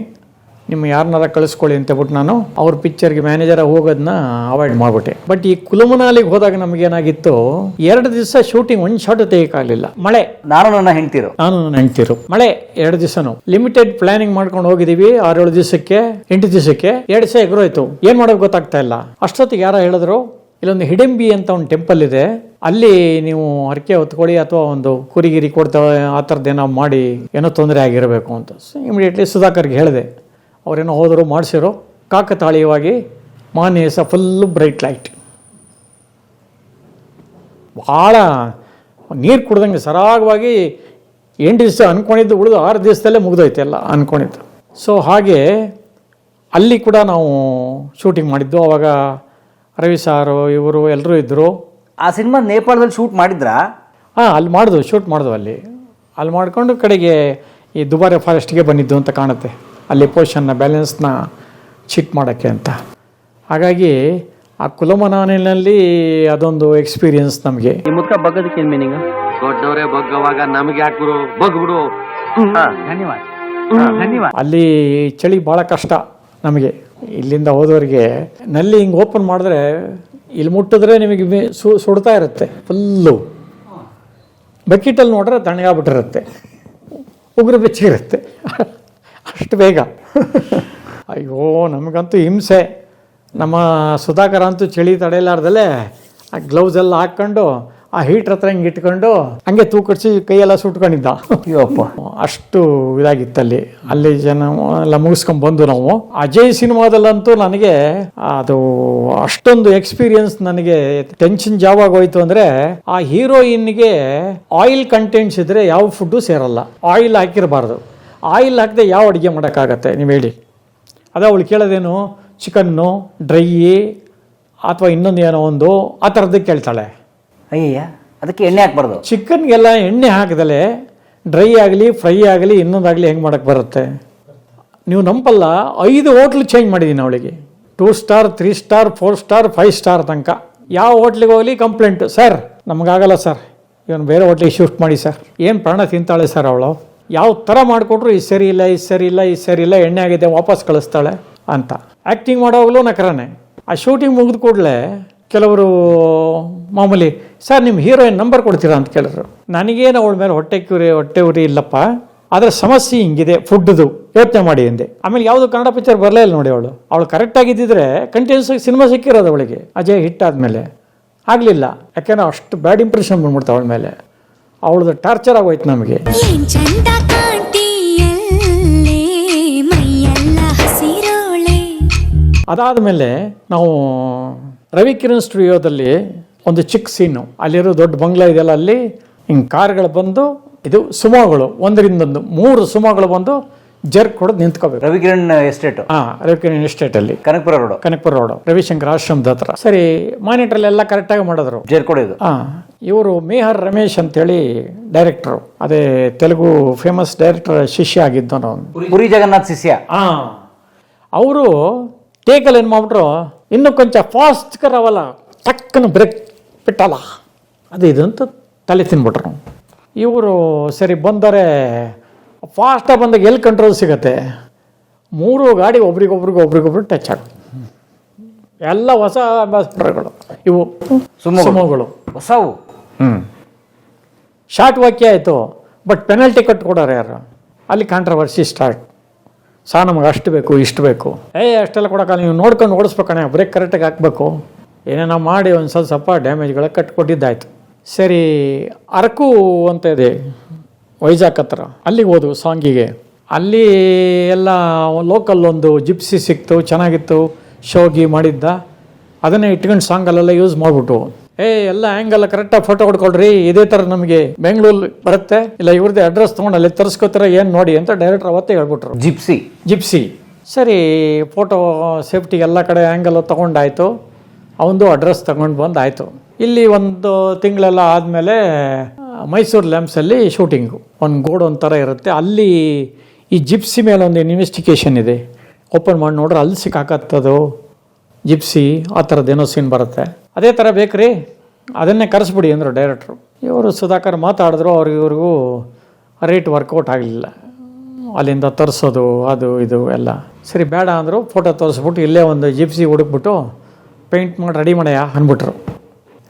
ನಿಮ್ಮ ಯಾರನ್ನಾರ ಕಳಿಸ್ಕೊಳ್ಳಿ ಅಂತ ಹೇಳ್ಬಿಟ್ಟು ನಾನು ಅವ್ರ ಪಿಕ್ಚರ್ಗೆ ಮ್ಯಾನೇಜರ್ ಹೋಗೋದನ್ನ ಅವಾಯ್ಡ್ ಮಾಡಿಬಿಟ್ಟೆ. ಬಟ್ ಈ ಕುಲುಮನಾಲಿಗೆ ಹೋದಾಗ ನಮಗೇನಾಗಿತ್ತು, 2 ದಿವಸ ಶೂಟಿಂಗ್ ಒಂದು ಶಾಟ್ ತೆಗಿಯಕ್ಕಾಗಲಿಲ್ಲ. ಮಳೆ, ನಾನು ನನ್ನ ಹೆಂಡ್ತಿರು ಮಳೆ 2 ದಿವಸನು ಲಿಮಿಟೆಡ್ ಪ್ಲಾನಿಂಗ್ ಮಾಡ್ಕೊಂಡು ಹೋಗಿದ್ದೀವಿ. 6-7 ದಿವಸಕ್ಕೆ 8 ದಿವಸಕ್ಕೆ 2 ದಿವಸ ಎಗರೋಯ್ತು. ಏನು ಮಾಡೋದು ಗೊತ್ತಾಗ್ತಾ ಇಲ್ಲ. ಅಷ್ಟೊತ್ತಿಗೆ ಯಾರೋ ಹೇಳಿದ್ರು, ಇಲ್ಲೊಂದು ಹಿಡಿಂಬಿ ಅಂತ ಒಂದು ಟೆಂಪಲ್ ಇದೆ, ಅಲ್ಲಿ ನೀವು ಹರಕೆ ಹೊತ್ಕೊಳ್ಳಿ ಅಥವಾ ಒಂದು ಕುರಿಗಿರಿ ಕೊಡ್ತೇವೆ, ಆ ಥರದ್ದೇನೋ ಮಾಡಿ ಏನೋ ತೊಂದರೆ ಆಗಿರಬೇಕು ಅಂತ. ಇಮಿಡಿಯೇಟ್ಲಿ ಸುಧಾಕರ್ಗೆ ಹೇಳಿದೆ. ಅವರೇನೋ ಹೋದರು, ಮಾಡಿಸಿರೋ. ಕಾಕತಾಳೀಯವಾಗಿ ಮಾನ್ಯ ದಿವಸ ಫುಲ್ಲು ಬ್ರೈಟ್ ಲೈಟ್, ಭಾಳ ನೀರು ಕುಡ್ದಂಗೆ ಸರಾಗವಾಗಿ 8 ದಿವಸ ಅಂದ್ಕೊಂಡಿದ್ದು ಉಳಿದು 6 ದಿವಸದಲ್ಲೇ ಮುಗಿದೋಯ್ತು ಎಲ್ಲ ಅಂದ್ಕೊಂಡಿದ್ದು. ಸೊ ಹಾಗೆ ಅಲ್ಲಿ ಕೂಡ ನಾವು ಶೂಟಿಂಗ್ ಮಾಡಿದ್ದು. ಆವಾಗ ರವಿ ಸಾರು ಇವರು ಎಲ್ಲರೂ ಇದ್ದರು. ಆ ಸಿನಿಮಾ ನೇಪಾಳದಲ್ಲಿ ಶೂಟ್ ಮಾಡಿದ್ರಾ? ಅಲ್ಲಿ ಮಾಡಿದ್ವು, ಶೂಟ್ ಮಾಡಿದ್ವು. ಅಲ್ಲಿ ಮಾಡಿಕೊಂಡು ಕಡೆಗೆ ಈ ದುಬಾರೆ ಫಾರೆಸ್ಟ್ಗೆ ಬಂದಿದ್ದು ಅಂತ ಕಾಣುತ್ತೆ, ಅಲ್ಲಿ ಪೋಷನ್ನ ಬ್ಯಾಲೆನ್ಸ್ನ ಚೀಟ್ ಮಾಡೋಕ್ಕೆ ಅಂತ. ಹಾಗಾಗಿ ಆ ಕುಲುಮನಾಲಿನಲ್ಲಿ ಅದೊಂದು ಎಕ್ಸ್ಪೀರಿಯನ್ಸ್ ನಮಗೆ. ಈ ಮುದ್ಕ ಬಗ್ಗದಕ್ಕೆ ಏನು ಮೀನಿಂಗ್? ದೊಡ್ಡವರೇ ಬಗ್ಗವಾಗ ನಮಗೆ ಯಾಕೆ ಗುರು ಬಗ್ಬಿಡು. ಧನ್ಯವಾದ. ಅಲ್ಲಿ ಚಳಿ ಭಾಳ ಕಷ್ಟ ನಮಗೆ. ಇಲ್ಲಿಂದ ಹೋದವರಿಗೆ ನಲ್ಲಿ ಹಿಂಗೆ ಓಪನ್ ಮಾಡಿದ್ರೆ ಇಲ್ಲಿ ಮುಟ್ಟಿದ್ರೆ ನಿಮಗೆ ಸುಡ್ತಾ ಇರುತ್ತೆ ಫುಲ್ಲು. ಬಕೆಟಲ್ಲಿ ನೋಡ್ರೆ ತಣ್ಣಗಾಗ್ಬಿಟ್ಟಿರುತ್ತೆ, ಉಗುರು ಬೆಚ್ಚಗಿರುತ್ತೆ ಅಷ್ಟು ಬೇಗ. ಅಯ್ಯೋ ನಮಗಂತೂ ಹಿಂಸೆ. ನಮ್ಮ ಸುಧಾಕರ ಅಂತೂ ಚಳಿ ತಡೆಯಲಾರ್ದಲ್ಲೇ ಆ ಗ್ಲೌಸ್ ಎಲ್ಲ ಹಾಕ್ಕೊಂಡು ಆ ಹೀಟ್ರ್ ಹತ್ರ ಹಿಂಗೆ ಇಟ್ಕೊಂಡು ಹಂಗೆ ತೂಕಡಿಸಿ ಕೈಯೆಲ್ಲ ಸುಟ್ಕೊಂಡಿದ್ದ. ಅಯ್ಯೋಪ್ಪ, ಅಷ್ಟು ಇದಾಗಿತ್ತಲ್ಲಿ. ಅಲ್ಲಿ ಜನ ಎಲ್ಲ ಮುಗಿಸ್ಕೊಂಡು ಬಂದು ನಾವು ಅಜಯ್ ಸಿನಿಮಾದಲ್ಲಂತೂ ನನಗೆ ಅದು ಅಷ್ಟೊಂದು ಎಕ್ಸ್ಪೀರಿಯನ್ಸ್, ನನಗೆ ಟೆನ್ಷನ್ ಯಾವಾಗ ಹೋಯ್ತು ಅಂದರೆ, ಆ ಹೀರೋಯಿನ್ಗೆ ಆಯಿಲ್ ಕಂಟೆಂಟ್ಸ್ ಇದ್ದರೆ ಯಾವ ಫುಡ್ಡು ಸೇರಲ್ಲ. ಆಯಿಲ್ ಹಾಕಿರಬಾರ್ದು. ಆಯಿಲ್ ಹಾಕದೆ ಯಾವ ಅಡುಗೆ ಮಾಡೋಕ್ಕಾಗತ್ತೆ ನೀವು ಹೇಳಿ? ಅದೇ ಅವಳು ಕೇಳೋದೇನು, ಚಿಕನ್ನು ಡ್ರೈ ಅಥವಾ ಇನ್ನೊಂದು ಏನೋ ಒಂದು ಆ ಥರದ್ದಕ್ಕೆ ಕೇಳ್ತಾಳೆ. ಅಯ್ಯಯ್ಯ, ಅದಕ್ಕೆ ಎಣ್ಣೆ ಹಾಕ್ಬಾರ್ದು. ಚಿಕನ್ಗೆಲ್ಲ ಎಣ್ಣೆ ಹಾಕಿದಲೆ ಡ್ರೈ ಆಗಲಿ ಫ್ರೈ ಆಗಲಿ ಇನ್ನೊಂದಾಗಲಿ ಹೆಂಗೆ ಮಾಡೋಕ್ಕೆ ಬರುತ್ತೆ? ನೀವು ನಂಬಲ್ಲ, 5 ಹೋಟ್ಲು ಚೇಂಜ್ ಮಾಡಿದ್ದೀನಿ ಅವಳಿಗೆ. 2 ಸ್ಟಾರ್ 3 ಸ್ಟಾರ್ 4 ಸ್ಟಾರ್ 5 ಸ್ಟಾರ್ ತನಕ. ಯಾವ ಹೋಟ್ಲಿಗೆ ಹೋಗಲಿ ಕಂಪ್ಲೇಂಟು, ಸರ್ ನಮಗಾಗಲ್ಲ ಸರ್, ಇವನು ಬೇರೆ ಹೋಟ್ಲಿಗೆ ಶಿಫ್ಟ್ ಮಾಡಿ ಸರ್. ಏನು ಪ್ರಾಣ ತಿಂತಾಳೆ ಸರ್ ಅವಳು. ಯಾವ ಥರ ಮಾಡಿಕೊಟ್ರು ಇದು ಸರಿ ಇಲ್ಲ, ಇದು ಸರಿ ಇಲ್ಲ, ಇದು ಸರಿ ಇಲ್ಲ, ಎಣ್ಣೆ ಆಗಿದೆ ವಾಪಸ್ ಕಳಿಸ್ತಾಳೆ ಅಂತ. ಆ್ಯಕ್ಟಿಂಗ್ ಮಾಡೋವಾಗಲೂ ನಕರನೇ. ಆ ಶೂಟಿಂಗ್ ಮುಗಿದ ಕೂಡಲೇ ಕೆಲವರು ಮಾಮೂಲಿ, ಸರ್ ನಿಮ್ಮ ಹೀರೋಯಿನ್ ನಂಬರ್ ಕೊಡ್ತೀರಾ ಅಂತ ಕೇಳಿದ್ರು. ನನಗೇನು ಅವಳ ಮೇಲೆ ಹೊಟ್ಟೆ ಉರಿ ಇಲ್ಲಪ್ಪ, ಆದರೆ ಸಮಸ್ಯೆ ಹಿಂಗಿದೆ ಫುಡ್ದು, ಯೋಚನೆ ಮಾಡಿ ಎಂದೆ. ಆಮೇಲೆ ಯಾವುದು ಕನ್ನಡ ಪಿಕ್ಚರ್ ಬರಲೇ ಇಲ್ಲ ನೋಡಿ. ಅವಳು ಕರೆಕ್ಟಾಗಿದ್ದಿದ್ರೆ ಕಂಟಿನ್ಯೂಸ್ ಆಗಿ ಸಿನಿಮಾ ಸಿಕ್ಕಿರೋದು ಅವಳಿಗೆ. ಅಜಯ್ ಹಿಟ್ ಆದಮೇಲೆ ಆಗಲಿಲ್ಲ, ಯಾಕೆಂದ್ರೆ ಅಷ್ಟು ಬ್ಯಾಡ್ ಇಂಪ್ರೆಷನ್ ಬಂದ್ಬಿಡ್ತು ಅವಳ ಮೇಲೆ. ಅವಳದು ಟಾರ್ಚರ್ ಆಗೋಯ್ತು ನಮಗೆ. ಅದಾದಮೇಲೆ ನಾವು ರವಿಕಿರಣ್ ಸ್ಟುಡಿಯೋದಲ್ಲಿ ಒಂದು ಚಿಕ್ಕ ಸೀನು, ಅಲ್ಲಿರೋ ದೊಡ್ಡ ಬಂಗ್ಲಾ ಇದೆಯಲ್ಲ, ಅಲ್ಲಿ ಹಿಂಗೆ ಕಾರ್ಗಳು ಬಂದು, ಇದು ಸುಮೋಗಳು 1ರಿಂದ 3 ಸುಮೋಗಳು ಬಂದು ಜರ್ಕ್ ಹೊಡೆದು ನಿಂತ್ಕೋಬೇಕು. ರವಿಕಿರಣ್ ಎಸ್ಟೇಟ್. ರವಿಕಿರಣ್ ಎಸ್ಟೇಟಲ್ಲಿ ಕನಕಪುರ ರೋಡ್ ರವಿಶಂಕರ್ ಆಶ್ರಮದ ಹತ್ರ. ಸರಿ, ಮಾನಿಟ್ರಲ್ಲೆಲ್ಲ ಕರೆಕ್ಟಾಗಿ ಮಾಡಿದ್ರು. ಜರ್ಕ್ ಹೊಡೆಯೋದು. ಇವರು ಮೇಹರ್ ರಮೇಶ್ ಅಂತೇಳಿ ಡೈರೆಕ್ಟ್ರು, ಅದೇ ತೆಲುಗು ಫೇಮಸ್ ಡೈರೆಕ್ಟರ್ ಶಿಷ್ಯ ಆಗಿದ್ದು ನಾವು. ಪುರಿ ಜಗನ್ನಾಥ್ ಶಿಷ್ಯ. ಅವರು ಟೇಕಲ್ಲಿ ಏನು ಮಾಡ್ಬಿಟ್ರು, ಇನ್ನೂ ಕೊಂಚ ಫಾಸ್ಟ್ ಕರವಲ್ಲ, ಟಕ್ಕನ್ನು ಬ್ರೇಕ್ ಬಿಟ್ಟಲ್ಲ ಅದು ಇದು ಅಂತ ತಲೆ ತಿನ್ಬಿಟ್ರು. ಇವರು ಸರಿ ಬಂದರೆ ಫಾಸ್ಟಾಗಿ ಬಂದಾಗ ಎಲ್ಲಿ ಕಂಟ್ರೋಲ್ ಸಿಗತ್ತೆ? 3 ಗಾಡಿ ಒಬ್ರಿಗೊಬ್ರು ಟಚ್ ಆಗ. ಎಲ್ಲ ಹೊಸ ಅಂಬಾಸಿಡರ್ಗಳು ಇವು, ಸುಮೋಗಳು ಹೊಸವು. ಶಾರ್ಟ್ ವಾಕ್ಯ ಆಯಿತು, ಬಟ್ ಪೆನಲ್ಟಿ ಕಟ್ಕೊಡೋರು ಯಾರು? ಅಲ್ಲಿ ಕಾಂಟ್ರವರ್ಸಿ ಸ್ಟಾರ್ಟ್. ನಮಗೆ ಅಷ್ಟು ಬೇಕು ಇಷ್ಟು ಬೇಕು, ಅಷ್ಟೆಲ್ಲ ಕೊಡೋಕ್ಕಲ್ಲ, ನೀವು ನೋಡ್ಕೊಂಡು ಓಡಿಸ್ಬೇಕಣ್ಣ, ಬ್ರೇಕ್ ಕರೆಕ್ಟಾಗಿ ಹಾಕಬೇಕು, ಏನೇನೋ ಮಾಡಿ ಒಂದು ಸ್ವಲ್ಪ ಡ್ಯಾಮೇಜ್ಗಳ ಕಟ್ಕೊಟ್ಟಿದ್ದಾಯ್ತು. ಸರಿ, ಅರಕು ಅಂತ ಇದೆ ವೈಜಾಗ್ ಹತ್ರ, ಅಲ್ಲಿಗೆ ಹೋದ್ವು ಸಾಂಗಿಗೆ. ಅಲ್ಲಿ ಎಲ್ಲ ಲೋಕಲ್ ಒಂದು ಜಿಪ್ಸಿ ಸಿಕ್ತು, ಚೆನ್ನಾಗಿತ್ತು, ಶೋಗಿ ಮಾಡಿದ್ದ, ಅದನ್ನೇ ಇಟ್ಕೊಂಡು ಸಾಂಗಲ್ಲೆಲ್ಲ ಯೂಸ್ ಮಾಡಿಬಿಟ್ಟು ಎಲ್ಲ ಆ್ಯಂಗಲ್ ಕರೆಕ್ಟಾಗಿ ಫೋಟೋ ಹೊಡ್ಕೊಳ್ರಿ, ಇದೇ ಥರ ನಮಗೆ ಬೆಂಗಳೂರು ಬರುತ್ತೆ, ಇಲ್ಲ ಇವ್ರದ್ದೇ ಅಡ್ರೆಸ್ ತೊಗೊಂಡು ಅಲ್ಲಿ ತರಿಸ್ಕೋತೀರ ಏನು ನೋಡಿ ಅಂತ ಡೈರೆಕ್ಟರ್ ಅವತ್ತೇ ಹೇಳ್ಬಿಟ್ರು. ಜಿಪ್ಸಿ. ಸರಿ, ಫೋಟೋ ಸೇಫ್ಟಿಗೆ ಎಲ್ಲ ಕಡೆ ಆ್ಯಂಗಲ್ ತೊಗೊಂಡಾಯಿತು, ಅವನದು ಅಡ್ರೆಸ್ ತೊಗೊಂಡು ಬಂದಾಯಿತು. ಇಲ್ಲಿ ಒಂದು ತಿಂಗಳೆಲ್ಲ ಆದಮೇಲೆ ಮೈಸೂರು ಲ್ಯಾಂಪ್ಸಲ್ಲಿ ಶೂಟಿಂಗು, ಒಂದು ಗೋಡೌನ್ ಥರ ಇರುತ್ತೆ. ಅಲ್ಲಿ ಈ ಜಿಪ್ಸಿ ಮೇಲೆ ಒಂದು ಇನ್ವೆಸ್ಟಿಗೇಷನ್ ಇದೆ. ಓಪನ್ ಮಾಡಿ ನೋಡ್ರೆ ಅಲ್ಲಿ ಸಿಕ್ಕಾಕತ್ತದು ಜಿಪ್ಸಿ, ಆ ಥರದ್ದೇನೋ ಸೀನ್ ಬರುತ್ತೆ. ಅದೇ ಥರ ಬೇಕ್ರಿ, ಅದನ್ನೇ ಕರೆಸ್ಬಿಡಿ ಅಂದರು ಡೈರೆಕ್ಟ್ರು. ಇವರು ಸುಧಾಕರ್ ಮಾತಾಡಿದ್ರು, ಇವ್ರಿಗೂ ರೇಟ್ ವರ್ಕೌಟ್ ಆಗಲಿಲ್ಲ, ಅಲ್ಲಿಂದ ತರಿಸೋದು ಅದು ಇದು ಎಲ್ಲ. ಸರಿ ಬೇಡ ಅಂದರು. ಫೋಟೋ ತೋರಿಸ್ಬಿಟ್ಟು ಇಲ್ಲೇ ಒಂದು ಜಿಪ್ಸಿ ಹುಡುಕ್ಬಿಟ್ಟು ಪೇಂಟ್ ಮಾಡಿ ರೆಡಿ ಮಾಡ್ಯಾ ಅಂದ್ಬಿಟ್ರು.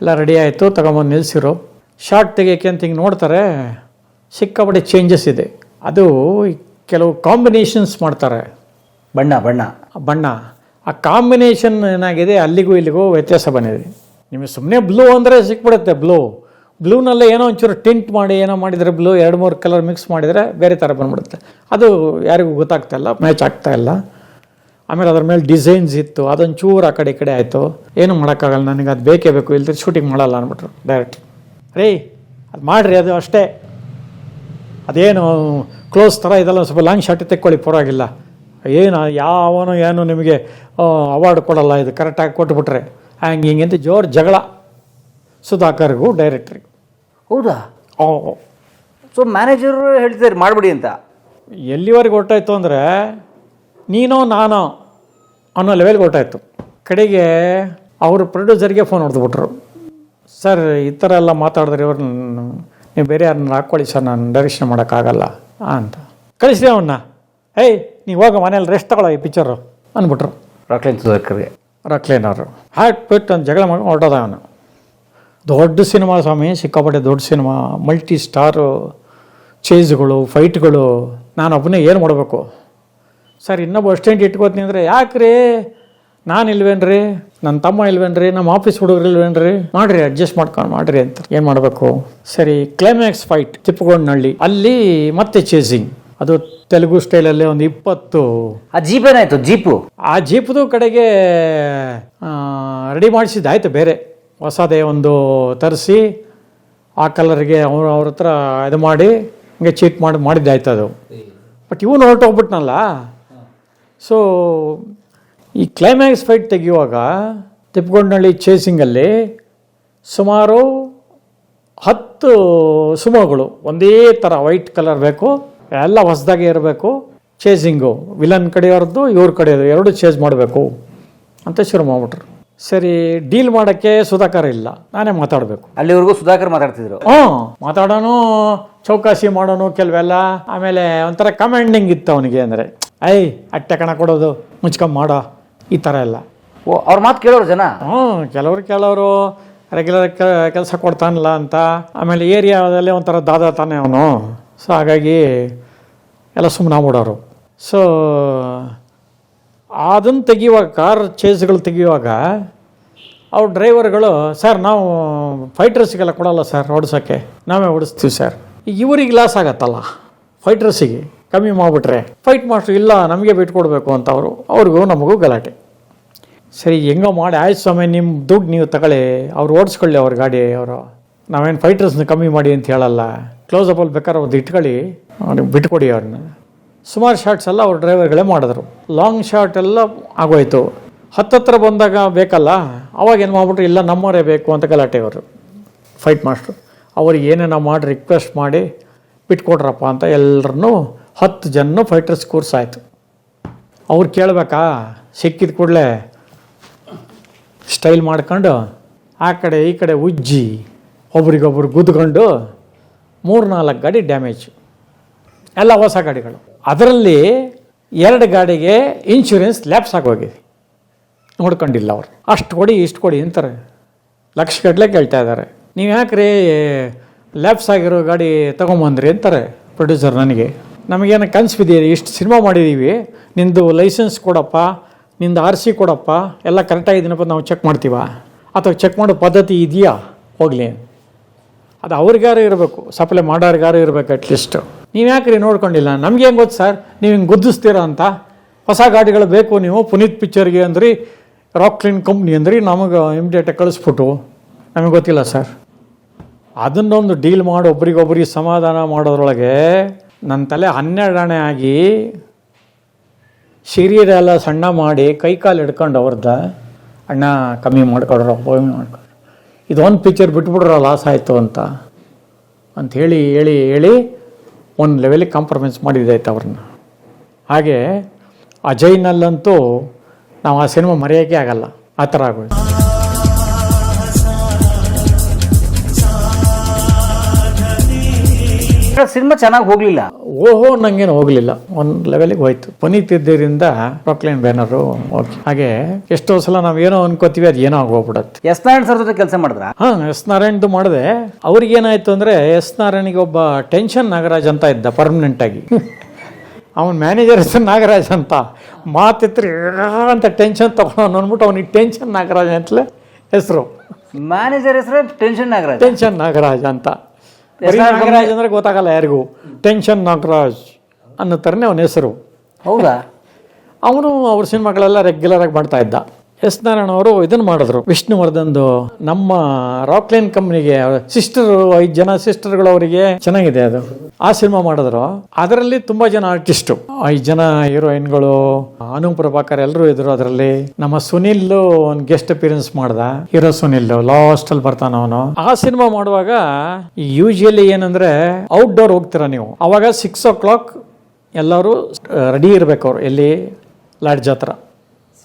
ಎಲ್ಲ ರೆಡಿ ಆಯಿತು, ತಗೊಂಬಂದು ನಿಲ್ಲಿಸಿರು. ಶಾರ್ಟ್ ತೆಗಿಯೋಕ್ಕೆ ಅಂತ ಹಿಂಗೆ ನೋಡ್ತಾರೆ, ಸಿಕ್ಕಾಪಟ್ಟೆ ಚೇಂಜಸ್ ಇದೆ. ಅದು ಕೆಲವು ಕಾಂಬಿನೇಷನ್ಸ್ ಮಾಡ್ತಾರೆ, ಬಣ್ಣ ಆ ಕಾಂಬಿನೇಷನ್ ಏನಾಗಿದೆ, ಅಲ್ಲಿಗೂ ಇಲ್ಲಿಗೂ ವ್ಯತ್ಯಾಸ ಬಂದಿದೆ. ನಿಮಗೆ ಸುಮ್ಮನೆ ಬ್ಲೂ ಅಂದರೆ ಸಿಕ್ಬಿಡುತ್ತೆ. ಬ್ಲೂನಲ್ಲೇ ಏನೋ ಒಂಚೂರು ಟಿಂಟ್ ಮಾಡಿ ಏನೋ ಮಾಡಿದರೆ ಬ್ಲೂ 2-3 ಕಲರ್ ಮಿಕ್ಸ್ ಮಾಡಿದರೆ ಬೇರೆ ಥರ ಬಂದ್ಬಿಡುತ್ತೆ. ಅದು ಯಾರಿಗೂ ಗೊತ್ತಾಗ್ತಾಯಿಲ್ಲ, ಮ್ಯಾಚ್ ಆಗ್ತಾಯಿಲ್ಲ. ಆಮೇಲೆ ಅದ್ರ ಮೇಲೆ ಡಿಸೈನ್ಸ್ ಇತ್ತು, ಅದೊಂಚೂರು ಆ ಕಡೆ ಈ ಕಡೆ ಆಯಿತು. ಏನೂ ಮಾಡೋಕ್ಕಾಗಲ್ಲ, ನನಗೆ ಅದು ಬೇಕೇ ಬೇಕು, ಇಲ್ದ್ರೆ ಶೂಟಿಂಗ್ ಮಾಡಲ್ಲ ಅಂದ್ಬಿಟ್ರು ಡೈರೆಕ್ಟ್ರು. ಅದು ಮಾಡಿರಿ, ಅದು ಅಷ್ಟೇ, ಅದೇನು ಕ್ಲೋಸ್ ಥರ ಇದೆಲ್ಲ, ಸ್ವಲ್ಪ ಲಾಂಗ್ ಶಾರ್ಟ್ ತೆಕ್ಕೊಳ್ಳಿ ಪರವಾಗಿಲ್ಲ, ಏನು ನಿಮಗೆ ಅವಾರ್ಡ್ ಕೊಡಲ್ಲ, ಇದು ಕರೆಕ್ಟಾಗಿ ಕೊಟ್ಬಿಟ್ರೆ ಹಿಂಗೆ ಅಂತ ಜೋರು ಜಗಳ ಸುಧಾಕರ್ಗೂ ಡೈರೆಕ್ಟ್ರಿಗೆ. ಹೌದಾ? ಸೊ ಮ್ಯಾನೇಜರು ಹೇಳ್ತಾರೆ ಮಾಡಿಬಿಡಿ ಅಂತ. ಎಲ್ಲಿವರೆಗೆ ಹೊರಟಾಯ್ತು ಅಂದರೆ ನೀನೋ ನಾನೋ ಅನ್ನೋ ಲೆವೆಲ್ಗೆ ಹೊರಟಾಯ್ತು. ಕಡೆಗೆ ಅವರು ಪ್ರೊಡ್ಯೂಸರ್ಗೆ ಫೋನ್ ಹೊಡೆದ್ಬಿಟ್ರು, ಸರ್ ಈ ಥರ ಎಲ್ಲ ಮಾತಾಡಿದ್ರೆ ಇವ್ರು ನೀವು ಬೇರೆ ಯಾರನ್ನ ಹಾಕ್ಕೊಳ್ಳಿ ಸರ್, ನಾನು ಡೈರೆಕ್ಷನ್ ಮಾಡೋಕ್ಕಾಗಲ್ಲ ಅಂತ. ಕಳಿಸ್ರಿ ಅವನ್ನ, ನೀವು ಹೋಗ ಮನೇಲಿ ರೆಸ್ಟ್ ತಗೊಳ್ಳೋ ಈ ಪಿಕ್ಚರು ಅಂದ್ಬಿಟ್ರು ರಾಕ್ಲೈನ್ ಅವರು. ಬಿಟ್ಟು ಒಂದು ಜಗಳ ಮಾಡಿ ಹೊರಟೋದ ಅವನು. ದೊಡ್ಡ ಸಿನಿಮಾ ಸ್ವಾಮಿ, ಸಿಕ್ಕಾಪಟ್ಟೆ ದೊಡ್ಡ ಸಿನಿಮಾ, ಮಲ್ಟಿ ಸ್ಟಾರು, ಚೇಸ್ಗಳು, ಫೈಟ್ಗಳು. ನಾನು ಒಬ್ಬನೇ ಏನು ಮಾಡಬೇಕು ಸರ್? ಇನ್ನೊಬ್ಬ ಅಸ್ಟೆಂಟ್ ಇಟ್ಕೋತೀನಿ ಅಂದರೆ, ಯಾಕ್ರಿ ನಾನು ಇಲ್ವೇನ್ರಿ, ನನ್ನ ತಮ್ಮ ಇಲ್ವೇನ್ರಿ, ನಮ್ಮ ಆಫೀಸ್ ಹುಡುಗರು ಇಲ್ವೇನ್ರಿ, ಮಾಡಿರಿ ಅಡ್ಜಸ್ಟ್ ಮಾಡ್ಕೊಂಡು ಮಾಡಿರಿ ಅಂತ. ಏನು ಮಾಡಬೇಕು? ಸರಿ, ಕ್ಲೈಮ್ಯಾಕ್ಸ್ ಫೈಟ್ ತಿಪ್ಪಗೊಂಡನಹಳ್ಳಿ, ಅಲ್ಲಿ ಮತ್ತೆ ಚೇಸಿಂಗ್, ಅದು ತೆಲುಗು ಸ್ಟೈಲಲ್ಲಿ ಒಂದು 20. ಆ ಜೀಪ್ ಏನಾಯ್ತು? ಆ ಜೀಪ್ದು ಕಡೆಗೆ ರೆಡಿ ಮಾಡಿಸಿದ್ದಾಯ್ತು, ಬೇರೆ ಹೊಸದೇ ಒಂದು ತರಿಸಿ ಆ ಕಲರ್ಗೆ ಅವ್ರ ಹತ್ರ ಇದು ಮಾಡಿ ಹಿಂಗೆ ಚೀಟ್ ಮಾಡಿದ್ದಾಯ್ತು ಅದು. ಬಟ್ ಇವನು ಹೊರಟೋಗ್ಬಿಟ್ನಲ್ಲ. ಸೊ ಈ ಕ್ಲೈಮ್ಯಾಕ್ಸ್ ಫೈಟ್ ತೆಗೆಯುವಾಗ ತಿಪ್ಪಗೊಂಡನಹಳ್ಳಿ ಚೇಸಿಂಗಲ್ಲಿ ಸುಮಾರು 10 ಸುಮೋಗಳು ಒಂದೇ ಥರ ವೈಟ್ ಕಲರ್ ಬೇಕು, ಎಲ್ಲ ಹೊಸದಾಗೆ ಇರಬೇಕು. ಚೇಸಿಂಗು ವಿಲನ್ ಕಡೆಯವ್ರದ್ದು ಇವ್ರ ಕಡೆಯದು ಎರಡು ಚೇಸ್ ಮಾಡಬೇಕು ಅಂತ ಶುರು ಮಾಡಿಬಿಟ್ರು. ಸರಿ, ಡೀಲ್ ಮಾಡೋಕ್ಕೆ ಸುಧಾಕರ್ ಇಲ್ಲ, ನಾನೇ ಮಾತಾಡಬೇಕು. ಅಲ್ಲಿವರೆಗೂ ಸುಧಾಕರ್ ಮಾತಾಡ್ತಿದ್ರು. ಮಾತಾಡೋನು, ಚೌಕಾಸಿ ಮಾಡೋನು ಕೆಲವೆಲ್ಲ. ಆಮೇಲೆ ಒಂಥರ ಕಮಾಂಡಿಂಗ್ ಇತ್ತು ಅವನಿಗೆ, ಅಂದರೆ ಅಟ್ಟೆ ಕಣ ಕೊಡೋದು, ಮುಚ್ಕೊಂಡ್ ಮಾಡೋ, ಈ ಥರ ಎಲ್ಲ. ಅವ್ರ ಮಾತು ಕೇಳೋರು ಜನ. ಕೆಲವರು ರೆಗ್ಯುಲರ್ ಕೆಲಸ ಕೊಡ್ತಾನಲ್ಲ ಅಂತ. ಆಮೇಲೆ ಏರಿಯಾದಲ್ಲೇ ಒಂಥರ ದಾದ ತಾನೆ ಅವನು. ಸೊ ಹಾಗಾಗಿ ಎಲ್ಲ ಸುಮ್ಮನೆ ಆಗ್ಬಿಡೋರು. ಸೊ ಅದನ್ನು ತೆಗಿಯುವಾಗ, ಕಾರ್ ಚೇಸ್ಗಳು ತೆಗಿಯುವಾಗ ಅವ್ರ ಡ್ರೈವರ್ಗಳು, ಸರ್ ನಾವು ಫೈಟರ್ಸಿಗೆಲ್ಲ ಕೊಡಲ್ಲ ಸರ್ ಓಡಿಸೋಕ್ಕೆ, ನಾವೇ ಓಡಿಸ್ತೀವಿ ಸರ್. ಈಗ ಇವ್ರಿಗೆ ಲಾಸ್ ಆಗತ್ತಲ್ಲ, ಫೈಟರ್ಸಿಗೆ ಕಮ್ಮಿ ಮಾಡಿಬಿಟ್ರೆ. ಫೈಟ್ ಮಾಸ್ಟ್ರು ಇಲ್ಲ ನಮಗೆ ಬಿಟ್ಕೊಡ್ಬೇಕು ಅಂತ ಅವ್ರಿಗೂ ನಮಗೂ ಗಲಾಟೆ. ಸರಿ, ಹೆಂಗೋ ಮಾಡಿ ಆಯ್ತು ಸ್ವಾಮಿ, ನಿಮ್ಮ ದುಡ್ಡು ನೀವು ತಗೊಳ್ಳಿ, ಅವ್ರು ಓಡಿಸ್ಕೊಳ್ಳಿ ಅವ್ರ ಗಾಡಿ, ಅವರು ನಾವೇನು ಫೈಟರ್ಸ್ನ ಕಮ್ಮಿ ಮಾಡಿ ಅಂತ ಹೇಳಲ್ಲ, ಕ್ಲೋಸಪ್ಪಲ್ಲಿ ಬೇಕಾದ್ರೆ ಒಂದು ಇಟ್ಕೊಳ್ಳಿ, ಅವ್ರಿಗೆ ಬಿಟ್ಕೊಡಿ ಅವ್ರನ್ನ. ಸುಮಾರು ಶಾರ್ಟ್ಸ್ ಎಲ್ಲ ಅವ್ರ ಡ್ರೈವರ್ಗಳೇ ಮಾಡಿದ್ರು. ಲಾಂಗ್ ಶಾರ್ಟ್ ಎಲ್ಲ ಆಗೋಯ್ತು. ಹತ್ತತ್ರ ಬಂದಾಗ ಬೇಕಲ್ಲ, ಅವಾಗ ಏನು ಮಾಡ್ಬಿಟ್ರು, ಇಲ್ಲ ನಮ್ಮವರೇ ಬೇಕು ಅಂತ ಗಲಾಟೆ ಅವರು ಫೈಟ್ ಮಾಸ್ಟ್ರು. ಅವ್ರಿಗೆ ಏನೇನೋ ಮಾಡಿ ರಿಕ್ವೆಸ್ಟ್ ಮಾಡಿ ಬಿಟ್ಕೊಡ್ರಪ್ಪ ಅಂತ ಎಲ್ಲರನ್ನೂ 10 ಜನ ಫೈಟರ್ಸ್ ಕೂರ್ಸಾಯ್ತು. ಅವ್ರು ಕೇಳಬೇಕಾ, ಸಿಕ್ಕಿದ ಕೂಡಲೇ ಸ್ಟೈಲ್ ಮಾಡ್ಕೊಂಡು ಆ ಕಡೆ ಈ ಕಡೆ ಉಜ್ಜಿ ಒಬ್ರಿಗೊಬ್ರು ಗುದ್ಕೊಂಡು 3-4 ಗಾಡಿ ಡ್ಯಾಮೇಜ್, ಎಲ್ಲ ಹೊಸ ಗಾಡಿಗಳು. ಅದರಲ್ಲಿ 2 ಗಾಡಿಗೆ ಇನ್ಶೂರೆನ್ಸ್ ಲ್ಯಾಪ್ಸ್ ಆಗೋಗಿದೆ, ನೋಡ್ಕೊಂಡಿಲ್ಲ ಅವರು. ಅಷ್ಟು ಕೊಡಿ ಇಷ್ಟು ಕೊಡಿ ಅಂತಾರೆ, ಲಕ್ಷಗಟ್ಟಲೆ ಕೇಳ್ತಾ ಇದ್ದಾರೆ. ನೀವು ಯಾಕ್ರಿ ಲ್ಯಾಪ್ಸ್ ಆಗಿರೋ ಗಾಡಿ ತೊಗೊಂಬಂದ್ರಿ ಅಂತಾರೆ ಪ್ರೊಡ್ಯೂಸರ್. ನಮಗೇನು ಕನ್ಸು ಬಿದ್ದೀರಿ, ಇಷ್ಟು ಸಿನಿಮಾ ಮಾಡಿದ್ದೀವಿ, ನಿಂದು ಲೈಸೆನ್ಸ್ ಕೊಡಪ್ಪ, ನಿಂದು RC ಕೊಡಪ್ಪ, ಎಲ್ಲ ಕರೆಕ್ಟಾಗಿದ್ದೀನಪ್ಪ, ನಾವು ಚೆಕ್ ಮಾಡ್ತೀವ, ಅಥವಾ ಚೆಕ್ ಮಾಡೋ ಪದ್ಧತಿ ಇದೆಯಾ, ಹೋಗಲಿ. ಅದು ಅವ್ರಿಗಾರು ಇರಬೇಕು, ಸಪ್ಲೈ ಮಾಡೋರಿಗಾರು ಇರಬೇಕು ಅಟ್ಲೀಸ್ಟು. ನೀವು ಯಾಕ್ರಿ ನೋಡ್ಕೊಂಡಿಲ್ಲ, ನಮ್ಗೆ ಹೆಂಗೆ ಗೊತ್ತು ಸರ್ ನೀವು ಹಿಂಗೆ ಗುದ್ದಿಸ್ತೀರ ಅಂತ. ಹೊಸ ಗಾಡಿಗಳು ಬೇಕು ನೀವು ಪುನೀತ್ ಪಿಕ್ಚರ್ಗೆ ಅಂದ್ರಿ, ರಾಕ್ಲೈನ್ ಕಂಪ್ನಿ ಅಂದ್ರಿ, ನಮಗೆ ಇಮಿಡಿಯೇಟಾಗಿ ಕಳಿಸ್ಬಿಟ್ಟು ನಮಗೆ ಗೊತ್ತಿಲ್ಲ ಸರ್. ಅದನ್ನೊಂದು ಡೀಲ್ ಮಾಡಿ ಒಬ್ರಿಗೊಬ್ರಿಗೆ ಸಮಾಧಾನ ಮಾಡೋದ್ರೊಳಗೆ ನನ್ನ ತಲೆ 12 ಆಣೆ ಆಗಿ ಶರೀರ ಎಲ್ಲ ಸಣ್ಣ ಮಾಡಿ ಕೈ ಕಾಲು ಹಿಡ್ಕೊಂಡು ಅವ್ರದ್ದು ಅಣ್ಣ ಕಮ್ಮಿ ಮಾಡ್ಕೊಡ್ರೋ ಇದೊಂದು ಪಿಕ್ಚರ್ ಬಿಟ್ಬಿಡ್ರೋ ಲಾಸ್ ಆಯಿತು ಅಂತ ಹೇಳಿ ಹೇಳಿ ಹೇಳಿ ಒಂದು ಲೆವೆಲಿಗೆ ಕಾಂಪ್ರಮೈಸ್ ಮಾಡಿದ್ದಾಯ್ತು ಅವ್ರನ್ನ. ಹಾಗೆ ಅಜಯ್ನಲ್ಲಂತೂ ನಾವು ಆ ಸಿನಿಮಾ ಮರೆಯೋಕ್ಕೆ ಆಗಲ್ಲ, ಆ ಥರ ಆಗೋಯ್ತು. ಸಿನಿಮಾ ಚೆನ್ನಾಗಿ ಹೋಗ್ಲಿಲ್ಲ. ಓಹೋ ನಂಗೇನು ಹೋಗಲಿಲ್ಲ, ಒಂದು ಲೆವೆಲಿಗೆ ಹೋಯ್ತು. ಪುನೀತ್ ಇದ್ದರಿಂದ ರಾಕ್ಲೈನ್ ಬ್ಯಾನರು ಓಕೆ. ಹಾಗೆ ಎಷ್ಟೋ ಸಲ ನಾವು ಏನೋ ಅನ್ಕೋತೀವಿ, ಅದು ಏನೋ ಆಗೋಗ್ಬಿಡತ್ತೆ. ಎಸ್ ನಾರಾಯಣ್ ಸರ್ ಜೊತೆ ಕೆಲಸ ಮಾಡಿದ್ರ? ಹಾಂ, ಎಸ್ ನಾರಾಯಣ್ದು ಮಾಡಿದೆ. ಅವ್ರಿಗೇನಾಯಿತು ಅಂದರೆ, ಎಸ್ ನಾರಾಯಣಿಗೆ ಒಬ್ಬ ಟೆನ್ಷನ್ ನಾಗರಾಜ್ ಅಂತ ಇದ್ದ ಪರ್ಮನೆಂಟಾಗಿ. ಅವನ ಮ್ಯಾನೇಜರ್ ಹೆಸರು ನಾಗರಾಜ್ ಅಂತ. ಮಾತಿತ್ರಿ ಅಂತ ಟೆನ್ಷನ್ ತೊಗೊಂಡು ಅಂದ್ಬಿಟ್ಟು ಅವನಿಗೆ ಟೆನ್ಷನ್ ನಾಗರಾಜ್ ಅಂತಲೇ ಹೆಸರು. ಮ್ಯಾನೇಜರ್ ಹೆಸರು ಟೆನ್ಷನ್ ನಾಗರಾಜ್ ಅಂತ. ನಾಗರಾಜ್ ಅಂದರೆ ಗೊತ್ತಾಗಲ್ಲ ಯಾರಿಗೂ. ಟೆನ್ಷನ್ ನಾಗರಾಜ್ ಅನ್ನೋ ಥರನೇ ಅವನ ಹೆಸರು. ಹೌದಾ? ಅವನು ಅವ್ರ ಸಿನಿಮಾಗಳೆಲ್ಲ ರೆಗ್ಯುಲರಾಗಿ ಮಾಡ್ತಾ ಇದ್ದ. ಎಸ್ ನಾರಾಯಣ ಅವರು ಇದನ್ನು ಮಾಡಿದ್ರು, ವಿಷ್ಣುವರ್ಧನ್ದು ನಮ್ಮ ರಾಕ್ಲೈನ್ ಕಂಪ್ನಿಗೆ ಸಿಸ್ಟರು, 5 ಜನ ಸಿಸ್ಟರ್ಗಳು ಅವರಿಗೆ ಚೆನ್ನಾಗಿದೆ ಅದು. ಆ ಸಿನಿಮಾ ಮಾಡಿದ್ರು. ಅದರಲ್ಲಿ ತುಂಬ ಜನ ಆರ್ಟಿಸ್ಟು, 5 ಜನ ಹೀರೋಯಿನ್ಗಳು, ಅನು ಪ್ರಭಾಕರ್ ಎಲ್ಲರೂ ಇದ್ರು ಅದರಲ್ಲಿ. ನಮ್ಮ ಸುನಿಲ್ ಒಂದು ಗೆಸ್ಟ್ ಅಪಿಯರೆನ್ಸ್ ಮಾಡ್ದ, ಹೀರೋ ಸುನಿಲ್ ಲಾಸ್ಟಲ್ಲಿ ಬರ್ತಾನ ಅವನು. ಆ ಸಿನಿಮಾ ಮಾಡುವಾಗ ಯೂಶಲಿ ಏನಂದ್ರೆ ಔಟ್ಡೋರ್ ಹೋಗ್ತೀರಾ ನೀವು, ಅವಾಗ 6 o'clock ಎಲ್ಲರೂ ರೆಡಿ ಇರಬೇಕು. ಅವ್ರು ಎಲ್ಲಿ ಲಾಡ್ಜ್ ಹತ್ರ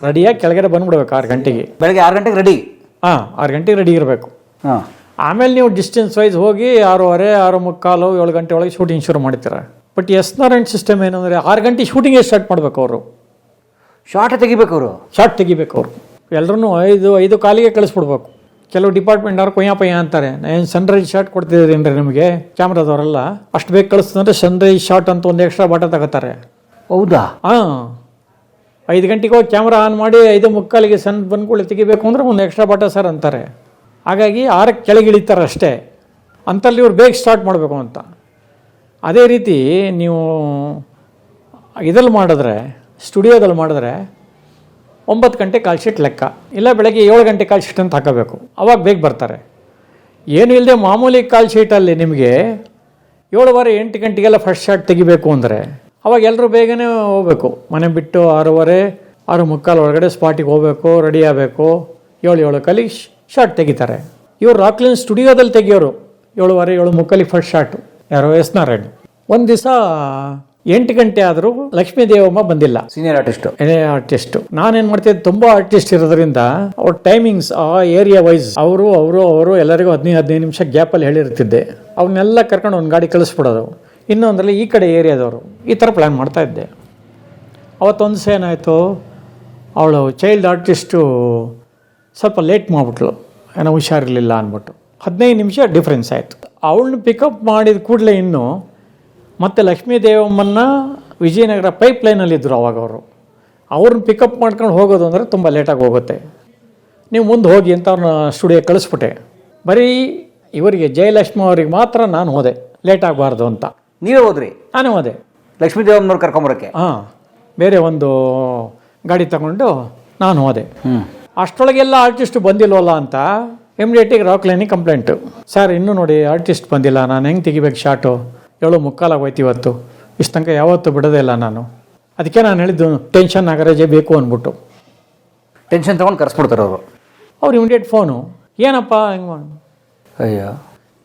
ರೆಡಿಯಾಗಿ ಕೆಳಗಡೆ ಬಂದ್ಬಿಡ್ಬೇಕು 6 ಗಂಟೆಗೆ. ಬೆಳಗ್ಗೆ 6 ಗಂಟೆಗೆ ರೆಡಿ? ಹಾಂ, 6 ಗಂಟೆಗೆ ರೆಡಿ ಇರಬೇಕು. ಹಾಂ. ಆಮೇಲೆ ನೀವು ಡಿಸ್ಟೆನ್ಸ್ ವೈಸ್ ಹೋಗಿ 6:30, 6:45, 7 ಗಂಟೆ ಒಳಗೆ ಶೂಟಿಂಗ್ ಶುರು ಮಾಡ್ತೀರಾ. ಬಟ್ ಎಸ್ ನಾರಾಯಣ್ ಸಿಸ್ಟಮ್ ಏನಂದರೆ 6 ಗಂಟೆ ಶೂಟಿಂಗೇ ಸ್ಟಾರ್ಟ್ ಮಾಡಬೇಕು. ಅವರು ಶಾರ್ಟ್ ತೆಗಿಬೇಕು, ಶಾರ್ಟ್ ತೆಗಿಬೇಕು. ಅವರು ಎಲ್ಲರೂ 5 ಕಾಲಿಗೆ ಕಳಿಸ್ಬಿಡ್ಬೇಕು. ಕೆಲವು ಡಿಪಾರ್ಟ್ಮೆಂಟ್ ಅವ್ರು ಕೊಯ್ಯ ಅಂತಾರೆ, ಏನು ಸನ್ರೈಸ್ ಶಾಟ್ ಕೊಡ್ತಿದ್ದೀರಿ ಅಂದರೆ ನಿಮಗೆ ಕ್ಯಾಮ್ರಾದವರೆಲ್ಲ ಅಷ್ಟು ಬೇಗ ಕಳಿಸ್ತಂದ್ರೆ ಸನ್ರೈಸ್ ಶಾಟ್ ಅಂತ ಒಂದು ಎಕ್ಸ್ಟ್ರಾ ಬಾಟ ತಗೋತಾರೆ. ಹೌದಾ? ಹಾಂ, 5 ಗಂಟೆಗೆ ಹೋಗಿ ಕ್ಯಾಮ್ರಾ ಆನ್ ಮಾಡಿ 5:45 ಸಣ್ಣ ಬಂದ್ಕೊಳ್ಳಿ ತೆಗಿಬೇಕು ಅಂದರೆ ಒಂದು ಎಕ್ಸ್ಟ್ರಾ ಬಾಟ ಸರ್ ಅಂತಾರೆ. ಹಾಗಾಗಿ 6ಕ್ಕೆ ಕೆಳಗೆ ಇಳಿತಾರೆ ಅಷ್ಟೇ. ಅಂತಲ್ಲಿ ಇವ್ರು ಬೇಗ ಸ್ಟಾರ್ಟ್ ಮಾಡಬೇಕು ಅಂತ. ಅದೇ ರೀತಿ ನೀವು ಇದ್ರಲ್ಲಿ ಮಾಡಿದ್ರೆ, ಸ್ಟುಡಿಯೋದಲ್ಲಿ ಮಾಡಿದ್ರೆ 9 ಗಂಟೆ ಕಾಲ್ ಶೀಟ್ ಲೆಕ್ಕ, ಇಲ್ಲ ಬೆಳಗ್ಗೆ 7 ಗಂಟೆ ಕಾಲ್ ಶೀಟ್ ಅಂತ ಹಾಕೋಬೇಕು. ಅವಾಗ ಬೇಗ ಬರ್ತಾರೆ. ಏನು ಇಲ್ಲದೆ ಮಾಮೂಲಿ ಕಾಲ್ ಶೀಟಲ್ಲಿ ನಿಮಗೆ 7:15, 8 ಗಂಟೆಗೆಲ್ಲ ಫಸ್ಟ್ ಶಾಟ್ ತೆಗಿಬೇಕು ಅಂದರೆ ಅವಾಗ ಎಲ್ಲರೂ ಬೇಗನೆ ಹೋಗಬೇಕು. ಮನೆ ಬಿಟ್ಟು 6:30, 6:45 ಒಳಗಡೆ ಸ್ಪಾಟಿಗೆ ಹೋಗಬೇಕು, ರೆಡಿ ಆಗಬೇಕು. 7 ಕಾಲಿಗೆ ಶಾಟ್ ತೆಗಿತಾರೆ. ಇವರು ರಾಕ್ಲೈನ್ ಸ್ಟುಡಿಯೋದಲ್ಲಿ ತೆಗಿಯೋರು 7:30, 7:45 ಫಸ್ಟ್ ಶಾಟು. ಯಾರೋ ಎಸ್ ನಾರಾಯಣ್. ಒಂದು ದಿವಸ 8 ಗಂಟೆ ಆದರೂ ಲಕ್ಷ್ಮೀ ದೇವಮ್ಮ ಬಂದಿಲ್ಲ, ಸೀನಿಯರ್ ಆರ್ಟಿಸ್ಟು. ನಾನೇನು ಮಾಡ್ತಿದ್ದೆ, ತುಂಬ ಆರ್ಟಿಸ್ಟ್ ಇರೋದ್ರಿಂದ ಅವ್ರ ಟೈಮಿಂಗ್ಸ್ ಆ ಏರಿಯಾ ವೈಸ್ ಅವರು ಎಲ್ಲರಿಗೂ 15 ನಿಮಿಷ ಗ್ಯಾಪಲ್ಲಿ ಹೇಳಿರ್ತಿದ್ದೆ. ಅವನ್ನೆಲ್ಲ ಕರ್ಕೊಂಡು ಒಂದು ಗಾಡಿ ಕಳಿಸ್ಬಿಡೋದು. ಇನ್ನೊಂದರಲ್ಲಿ ಈ ಕಡೆ ಏರಿಯಾದವರು. ಈ ಥರ ಪ್ಲ್ಯಾನ್ ಮಾಡ್ತಾಯಿದ್ದೆ. ಅವತ್ತೊಂದು ಏನಾಯಿತು, ಅವಳು ಚೈಲ್ಡ್ ಆರ್ಟಿಸ್ಟು ಸ್ವಲ್ಪ ಲೇಟ್ ಮಾಡಿಬಿಟ್ಲು, ಏನೋ ಹುಷಾರಿರಲಿಲ್ಲ ಅಂದ್ಬಿಟ್ಟು. 15 ನಿಮಿಷ ಡಿಫ್ರೆನ್ಸ್ ಆಯಿತು. ಅವಳನ್ನ ಪಿಕಪ್ ಮಾಡಿದ ಕೂಡಲೇ ಇನ್ನು ಮತ್ತು ಲಕ್ಷ್ಮೀ ದೇವಮ್ಮನ್ನ ವಿಜಯನಗರ ಪೈಪ್ಲೈನಲ್ಲಿದ್ದರು ಅವಾಗ ಅವರು. ಅವ್ರನ್ನ ಪಿಕಪ್ ಮಾಡ್ಕೊಂಡು ಹೋಗೋದು ಅಂದರೆ ತುಂಬ ಲೇಟಾಗಿ ಹೋಗುತ್ತೆ. ನೀವು ಮುಂದೆ ಹೋಗಿ ಅಂತ ಅವ್ರನ್ನ ಸ್ಟುಡಿಯೋ ಕಳಿಸ್ಬಿಟ್ಟೆ. ಬರೀ ಇವರಿಗೆ ಜಯಲಕ್ಷ್ಮಿ ಅವ್ರಿಗೆ ಮಾತ್ರ ನಾನು ಹೋದೆ, ಲೇಟ್ ಆಗಬಾರ್ದು ಅಂತ. ನೀವೇ ಹೋದ್ರಿ? ನಾನೇ ಹೋದೆ, ಲಕ್ಷ್ಮೀ ದೇವಮ್ಮನವ್ರು ಕರ್ಕೊಂಬರೋಕ್ಕೆ. ಹಾಂ, ಬೇರೆ ಒಂದು ಗಾಡಿ ತಗೊಂಡು ನಾನು ಹೋದೆ. ಅಷ್ಟರೊಳಗೆಲ್ಲ ಆರ್ಟಿಸ್ಟು ಬಂದಿಲ್ವಲ್ಲ ಅಂತ ಇಮಿಡಿಯೇಟಿಗೆ ರಾಕ್ಲೈನಿಗೆ ಕಂಪ್ಲೇಂಟು. ಸರ್, ಇನ್ನೂ ನೋಡಿ ಆರ್ಟಿಸ್ಟ್ ಬಂದಿಲ್ಲ, ನಾನು ಹೆಂಗೆ ತೆಗಿಬೇಕು ಶಾಟು? 7:45 ಹೋಯ್ತು ಇವತ್ತು, ಇಷ್ಟು ತನಕ ಯಾವತ್ತೂ ಬಿಡೋದೇ ಇಲ್ಲ ನಾನು. ಅದಕ್ಕೆ ನಾನು ಹೇಳಿದ್ದು ಟೆನ್ಷನ್ ನಾಗರಾಜೇ ಬೇಕು ಅಂದ್ಬಿಟ್ಟು. ಟೆನ್ಷನ್ ತೊಗೊಂಡು ಕರೆಸ್ಬಿಡ್ತಾರೆ ಅವರು. ಅವ್ರು ಇಮಿಡಿಯೇಟ್ ಫೋನು, ಏನಪ್ಪ ಹೆಂಗೆ ಮಾಡಿ? ಅಯ್ಯೋ,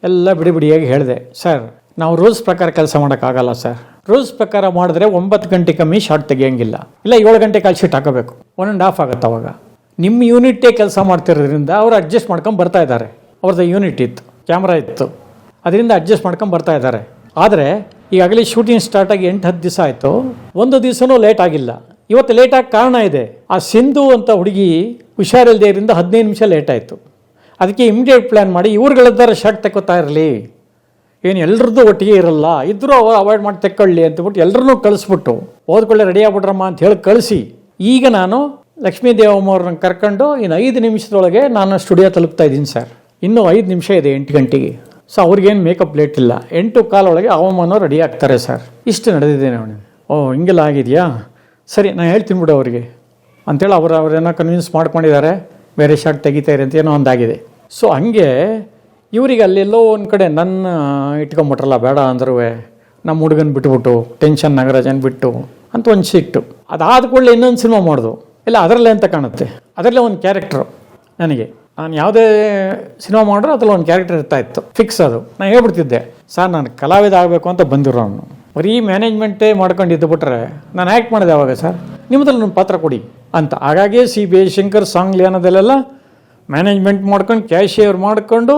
ಎಲ್ಲ ಬಿಡಿಯಾಗಿ ಹೇಳಿದೆ. ಸರ್, ನಾವು ರೂಲ್ಸ್ ಪ್ರಕಾರ ಕೆಲಸ ಮಾಡೋಕ್ಕಾಗಲ್ಲ ಸರ್. ರೂಲ್ಸ್ ಪ್ರಕಾರ ಮಾಡಿದ್ರೆ 9 ಗಂಟೆ ಕಮ್ಮಿ ಶಾರ್ಟ್ ತೆಗಿಯೋಂಗಿಲ್ಲ, ಇಲ್ಲ 7 ಗಂಟೆ ಕಾಲ್ ಶೀಟ್ ಹಾಕೋಬೇಕು. 1.5 ಆಗುತ್ತೆ. ಅವಾಗ ನಿಮ್ಮ ಯೂನಿಟ್ಟೇ ಕೆಲಸ ಮಾಡ್ತಿರೋದ್ರಿಂದ ಅವರು ಅಡ್ಜಸ್ಟ್ ಮಾಡ್ಕೊಂಡು ಬರ್ತಾ ಇದ್ದಾರೆ. ಅವ್ರದ್ದು ಯೂನಿಟ್ ಇತ್ತು, ಕ್ಯಾಮ್ರಾ ಇತ್ತು, ಅದರಿಂದ ಅಡ್ಜಸ್ಟ್ ಮಾಡ್ಕೊಂಡು ಬರ್ತಾ ಇದ್ದಾರೆ. ಆದರೆ ಈಗಾಗಲೇ ಶೂಟಿಂಗ್ ಸ್ಟಾರ್ಟ್ ಆಗಿ 8-10 ದಿವಸ ಆಯಿತು, ಒಂದು ದಿವಸನೂ ಲೇಟ್ ಆಗಿಲ್ಲ. ಇವತ್ತು ಲೇಟಾಗಿ ಕಾರಣ ಇದೆ, ಆ ಸಿಂಧು ಅಂತ ಹುಡುಗಿ ಹುಷಾರಿಲ್ಲದೆ ಇರಿಂದ 15 ನಿಮಿಷ ಲೇಟ್ ಆಯಿತು. ಅದಕ್ಕೆ ಇಮಿಡಿಯೇಟ್ ಪ್ಲ್ಯಾನ್ ಮಾಡಿ ಇವ್ರುಗಳಿದ್ದಾರ ಶಾರ್ಟ್ ತೆಕ್ಕೋತಾ ಇರಲಿ, ಏನು ಎಲ್ಲರದ್ದು ಒಟ್ಟಿಗೆ ಇರಲ್ಲ, ಇದ್ದರೂ ಅವಾಯ್ಡ್ ಮಾಡಿ ತೆಕ್ಕೊಳ್ಳಿ ಅಂತಬಿಟ್ಟು ಎಲ್ಲರನ್ನೂ ಕಳಿಸ್ಬಿಟ್ಟು ಓದ್ಕೊಳ್ಳೆ ರೆಡಿ ಆಗ್ಬಿಟ್ರಮ್ಮ ಅಂತ ಹೇಳಿ ಕಳಿಸಿ. ಈಗ ನಾನು ಲಕ್ಷ್ಮೀ ದೇವಮ್ಮವ್ರನ್ನ ಕರ್ಕೊಂಡು ಇನ್ನು 5 ನಿಮಿಷದೊಳಗೆ ನಾನು ಸ್ಟುಡಿಯೋ ತಲುಪ್ತಾ ಇದ್ದೀನಿ ಸರ್. ಇನ್ನೂ 5 ನಿಮಿಷ ಇದೆ 8 ಗಂಟೆಗೆ. ಸೊ ಅವ್ರಿಗೇನು ಮೇಕಪ್ ಲೇಟ್ ಇಲ್ಲ, 8:15 ಒಳಗೆ ಅವಮಾನ ರೆಡಿ ಆಗ್ತಾರೆ ಸರ್. ಇಷ್ಟು ನಡೆದಿದ್ದೇನೆ ಅವನಿಗೆ. ಓ, ಹಿಂಗೆಲ್ಲ ಆಗಿದೆಯಾ, ಸರಿ ನಾನು ಹೇಳ್ತೀನಿ ಬಿಡು ಅವರಿಗೆ ಅಂತೇಳಿ ಅವ್ರೇನೋ ಕನ್ವಿನ್ಸ್ ಮಾಡ್ಕೊಂಡಿದ್ದಾರೆ, ಬೇರೆ ಶಾರ್ಟ್ ತೆಗಿತಾರೆ ಅಂತ ಏನೋ ಒಂದಾಗಿದೆ. ಸೊ ಹಂಗೆ ಇವರಿಗೆ ಅಲ್ಲೆಲ್ಲೋ ಒಂದು ಕಡೆ ನನ್ನ ಇಟ್ಕೊಂಬಿಟ್ರಲ್ಲ ಬೇಡ ಅಂದ್ರೂ ನಮ್ಮ ಹುಡುಗನ ಬಿಟ್ಬಿಟ್ಟು ಟೆನ್ಷನ್ ನಾಗರಾಜನ್ ಬಿಟ್ಟು ಅಂತ ಒಂದು ಸಿಕ್ತು. ಅದಾದ ಕೂಡಲೇ ಇನ್ನೊಂದು ಸಿನಿಮಾ ಮಾಡೋದು, ಇಲ್ಲ ಅದರಲ್ಲೇ ಅಂತ ಕಾಣುತ್ತೆ, ಅದರಲ್ಲೇ ಒಂದು ಕ್ಯಾರೆಕ್ಟ್ರು ನನಗೆ. ನಾನು ಯಾವುದೇ ಸಿನಿಮಾ ಮಾಡಿದ್ರು ಅದ್ರಲ್ಲಿ ಒಂದು ಕ್ಯಾರೆಕ್ಟರ್ ಇರ್ತಾಯಿತ್ತು, ಫಿಕ್ಸ್ ಅದು. ನಾನು ಹೇಳ್ಬಿಡ್ತಿದ್ದೆ, ಸರ್ ನಾನು ಕಲಾವಿದ ಆಗಬೇಕು ಅಂತ ಬಂದಿರೋನು, ಬರೀ ಮ್ಯಾನೇಜ್ಮೆಂಟೇ ಮಾಡ್ಕೊಂಡು ಇದ್ದುಬಿಟ್ರೆ ನಾನು ಆ್ಯಕ್ಟ್ ಮಾಡಿದೆ ಅವಾಗ, ಸರ್ ನಿಮ್ಮದ್ರಲ್ಲಿ ನನ್ನ ಪಾತ್ರ ಕೊಡಿ ಅಂತ. ಹಾಗಾಗಿ CBI ಶಂಕರ್ ಸಾಂಗ್ಲಿಯಾನದಲ್ಲೆಲ್ಲ ಮ್ಯಾನೇಜ್ಮೆಂಟ್ ಮಾಡ್ಕೊಂಡು ಕ್ಯಾಶಿಯರ್ ಮಾಡಿಕೊಂಡು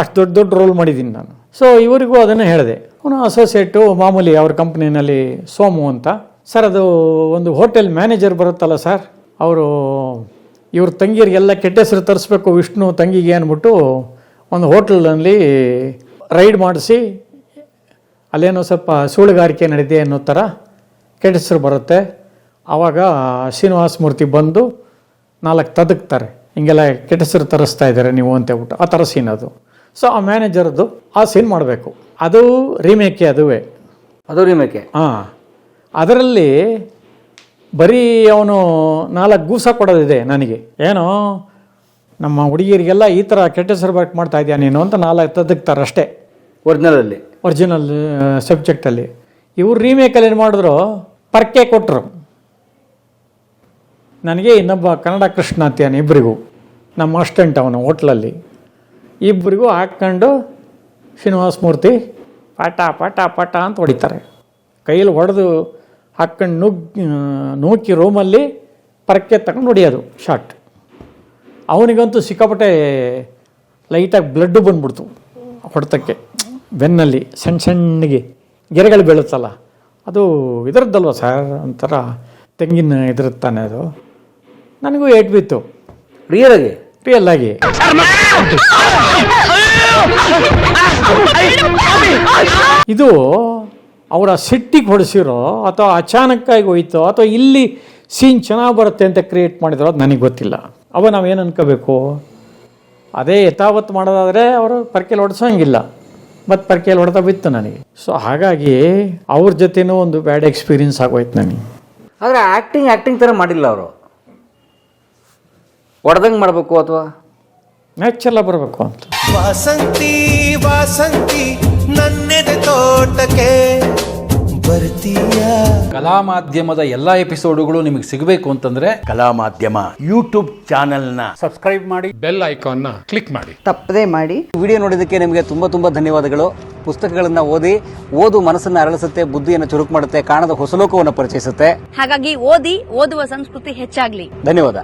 ಅಷ್ಟು ದೊಡ್ಡ ದೊಡ್ಡ ರೋಲ್ ಮಾಡಿದ್ದೀನಿ ನಾನು. ಸೊ ಇವರಿಗೂ ಅದನ್ನು ಹೇಳಿದೆ. ಅವನು ಅಸೋಸಿಯೇಟು ಮಾಮೂಲಿ ಅವ್ರ ಕಂಪ್ನಿನಲ್ಲಿ ಸೋಮು ಅಂತ. ಸರ್ ಅದು ಒಂದು ಹೋಟೆಲ್ ಮ್ಯಾನೇಜರ್ ಬರುತ್ತಲ್ಲ ಸರ್, ಅವರು ಇವ್ರ ತಂಗಿಯರಿಗೆಲ್ಲ ಕೆಟ್ಟ ಹೆಸರು ತರಿಸ್ಬೇಕು ವಿಷ್ಣು ತಂಗಿಗೆ ಅಂದ್ಬಿಟ್ಟು ಒಂದು ಹೋಟೆಲ್ನಲ್ಲಿ ರೈಡ್ ಮಾಡಿಸಿ ಅಲ್ಲೇನೋ ಸ್ವಲ್ಪ ಸುಳ್ಳುಗಾರಿಕೆ ನಡೀತೆ ಅನ್ನೋ ಥರ ಕೆಟ್ಟ ಹೆಸರು ಬರುತ್ತೆ. ಆವಾಗ ಶ್ರೀನಿವಾಸ ಮೂರ್ತಿ ಬಂದು 4 ತದಕ್ತಾರೆ, ಹಿಂಗೆಲ್ಲ ಕೆಟ್ಟ ಹೆಸರು ತರಿಸ್ತಾ ಇದ್ದಾರೆ ನೀವು ಅಂತ ಹೇಳ್ಬಿಟ್ಟು. ಆ ಥರ ಸೀನ್ ಅದು. ಸೊ ಆ ಮ್ಯಾನೇಜರ್ದು ಆ ಸೀನ್ ಮಾಡಬೇಕು. ಅದು ರೀಮೇಕೆ, ಅದುವೇ ಅದು ರೀಮೇಕೆ. ಹಾಂ, ಅದರಲ್ಲಿ ಬರೀ ಅವನು 4 ಗೂಸ ಕೊಡೋದಿದೆ ನನಗೆ. ಏನೋ ನಮ್ಮ ಹುಡುಗಿಯರಿಗೆಲ್ಲ ಈ ಥರ ಕೆಟ್ಟ ಹೆಸರು ವರ್ಕ್ ಮಾಡ್ತಾ ಇದೆಯಾ ನೀನು ಅಂತ 4 ತದಕ್ತಾರೆ ಅಷ್ಟೇ ಒರಿಜಿನಲಲ್ಲಿ, ಒರಿಜಿನಲ್ ಸಬ್ಜೆಕ್ಟಲ್ಲಿ. ಇವ್ರು ರೀಮೇಕಲ್ಲಿ ಏನು ಮಾಡಿದ್ರು, ಪರ್ಕೆ ಕೊಟ್ಟರು ನನಗೆ, ಇನ್ನೊಬ್ಬ ಕನ್ನಡ ಕೃಷ್ಣ ಅಂತೀಯಾನೆ, ಇಬ್ಬರಿಗೂ ನಮ್ಮ ಅಸ್ಟೆಂಟ್ ಅವನು ಹೋಟ್ಲಲ್ಲಿ, ಇಬ್ಬರಿಗೂ ಹಾಕ್ಕೊಂಡು ಶ್ರೀನಿವಾಸ ಮೂರ್ತಿ ಪಾಟ ಪಾಟ ಪಾಟ ಅಂತ ಹೊಡಿತಾರೆ. ಕೈಯಲ್ಲಿ ಹೊಡೆದು ಹಾಕ್ಕೊಂಡು ನೂಕಿ ರೂಮಲ್ಲಿ ಪರಕ್ಕೆ ತಗೊಂಡು ಹೊಡಿಯೋದು ಶಾಟ್. ಅವನಿಗಂತೂ ಸಿಕ್ಕಾಪಟ್ಟೆ ಲೈಟಾಗಿ ಬ್ಲಡ್ಡು ಬಂದ್ಬಿಡ್ತು ಹೊಡೆತಕ್ಕೆ. ಬೆನ್ನಲ್ಲಿ ಸಣ್ಣ ಸಣ್ಣಗೆ ಗೆರೆಗಳು ಬೀಳುತ್ತಲ್ಲ, ಅದು ಇದರದ್ದಲ್ವ ಸರ್, ಒಂಥರ ತೆಂಗಿನ ಇದ್ರತ್ತಾನೆ ಅದು. ನನಗೂ ಏಟ್ ಬಿತ್ತು ರಿಯಲ್ ಆಗಿ. ಇದು ಅವರ ಸಿಟ್ಟಿಗೆ ಹೊಡೆಸಿರೋ ಅಥವಾ ಅಚಾನಕ್ಕಾಗಿ ಹೋಯ್ತೋ ಅಥವಾ ಇಲ್ಲಿ ಸೀನ್ ಚೆನ್ನಾಗಿ ಬರುತ್ತೆ ಅಂತ ಕ್ರಿಯೇಟ್ ಮಾಡಿದ್ರು, ಅದು ನನಗೆ ಗೊತ್ತಿಲ್ಲ. ಅವ ನಾವೇನು ಅನ್ಕೋಬೇಕು, ಅದೇ ಯಥಾವತ್ತು ಮಾಡೋದಾದರೆ ಅವರು ಪರ್ಕೆಯಲ್ಲಿ ಹೊಡೆಸೋಂಗಿಲ್ಲ, ಮತ್ತು ಪರ್ಕೆಯಲ್ಲಿ ಹೊಡೆದ ಬಿತ್ತು ನನಗೆ. ಸೊ ಹಾಗಾಗಿ ಅವ್ರ ಜೊತೆನೂ ಒಂದು ಬ್ಯಾಡ್ ಎಕ್ಸ್ಪೀರಿಯನ್ಸ್ ಆಗೋಯ್ತು ನನಗೆ. ಆದರೆ ಆ್ಯಕ್ಟಿಂಗ್ ಥರ ಮಾಡಿಲ್ಲ ಅವರು, ಹೊಡೆದಂಗೆ ಮಾಡಬೇಕು ಅಥವಾ ನ್ಯಾಚುರಲ್ ಬರಬೇಕು ಅಂತ. ವಾಸಂತಿ ವಾಸಂತಿ ನನ್ನೆದೆ ತೋಟಕ್ಕೆ ಬರ್ತೀಯ. ಕಲಾ ಮಾಧ್ಯಮದ ಎಲ್ಲಾ ಎಪಿಸೋಡುಗಳು ನಿಮಗೆ ಸಿಗಬೇಕು ಅಂತಂದ್ರೆ ಕಲಾ ಮಾಧ್ಯಮ ಯೂಟ್ಯೂಬ್ ಚಾನೆಲ್ನ ಸಬ್ಸ್ಕ್ರೈಬ್ ಮಾಡಿ, ಬೆಲ್ ಐಕಾನ್ನ ಕ್ಲಿಕ್ ಮಾಡಿ, ತಪ್ಪದೇ ಮಾಡಿ. ವಿಡಿಯೋ ನೋಡಿದ್ದಕ್ಕೆ ನಿಮಗೆ ತುಂಬ ಧನ್ಯವಾದಗಳು. ಪುಸ್ತಕಗಳನ್ನು ಓದು ಮನಸ್ಸನ್ನು ಅರಳಿಸುತ್ತೆ, ಬುದ್ಧಿಯನ್ನು ಚುರುಕು ಮಾಡುತ್ತೆ, ಕಾಣದ ಹೊಸ ಲೋಕವನ್ನು ಪರಿಚಯಿಸುತ್ತೆ. ಹಾಗಾಗಿ ಓದುವ ಸಂಸ್ಕೃತಿ ಹೆಚ್ಚಾಗ್ಲಿ. ಧನ್ಯವಾದ.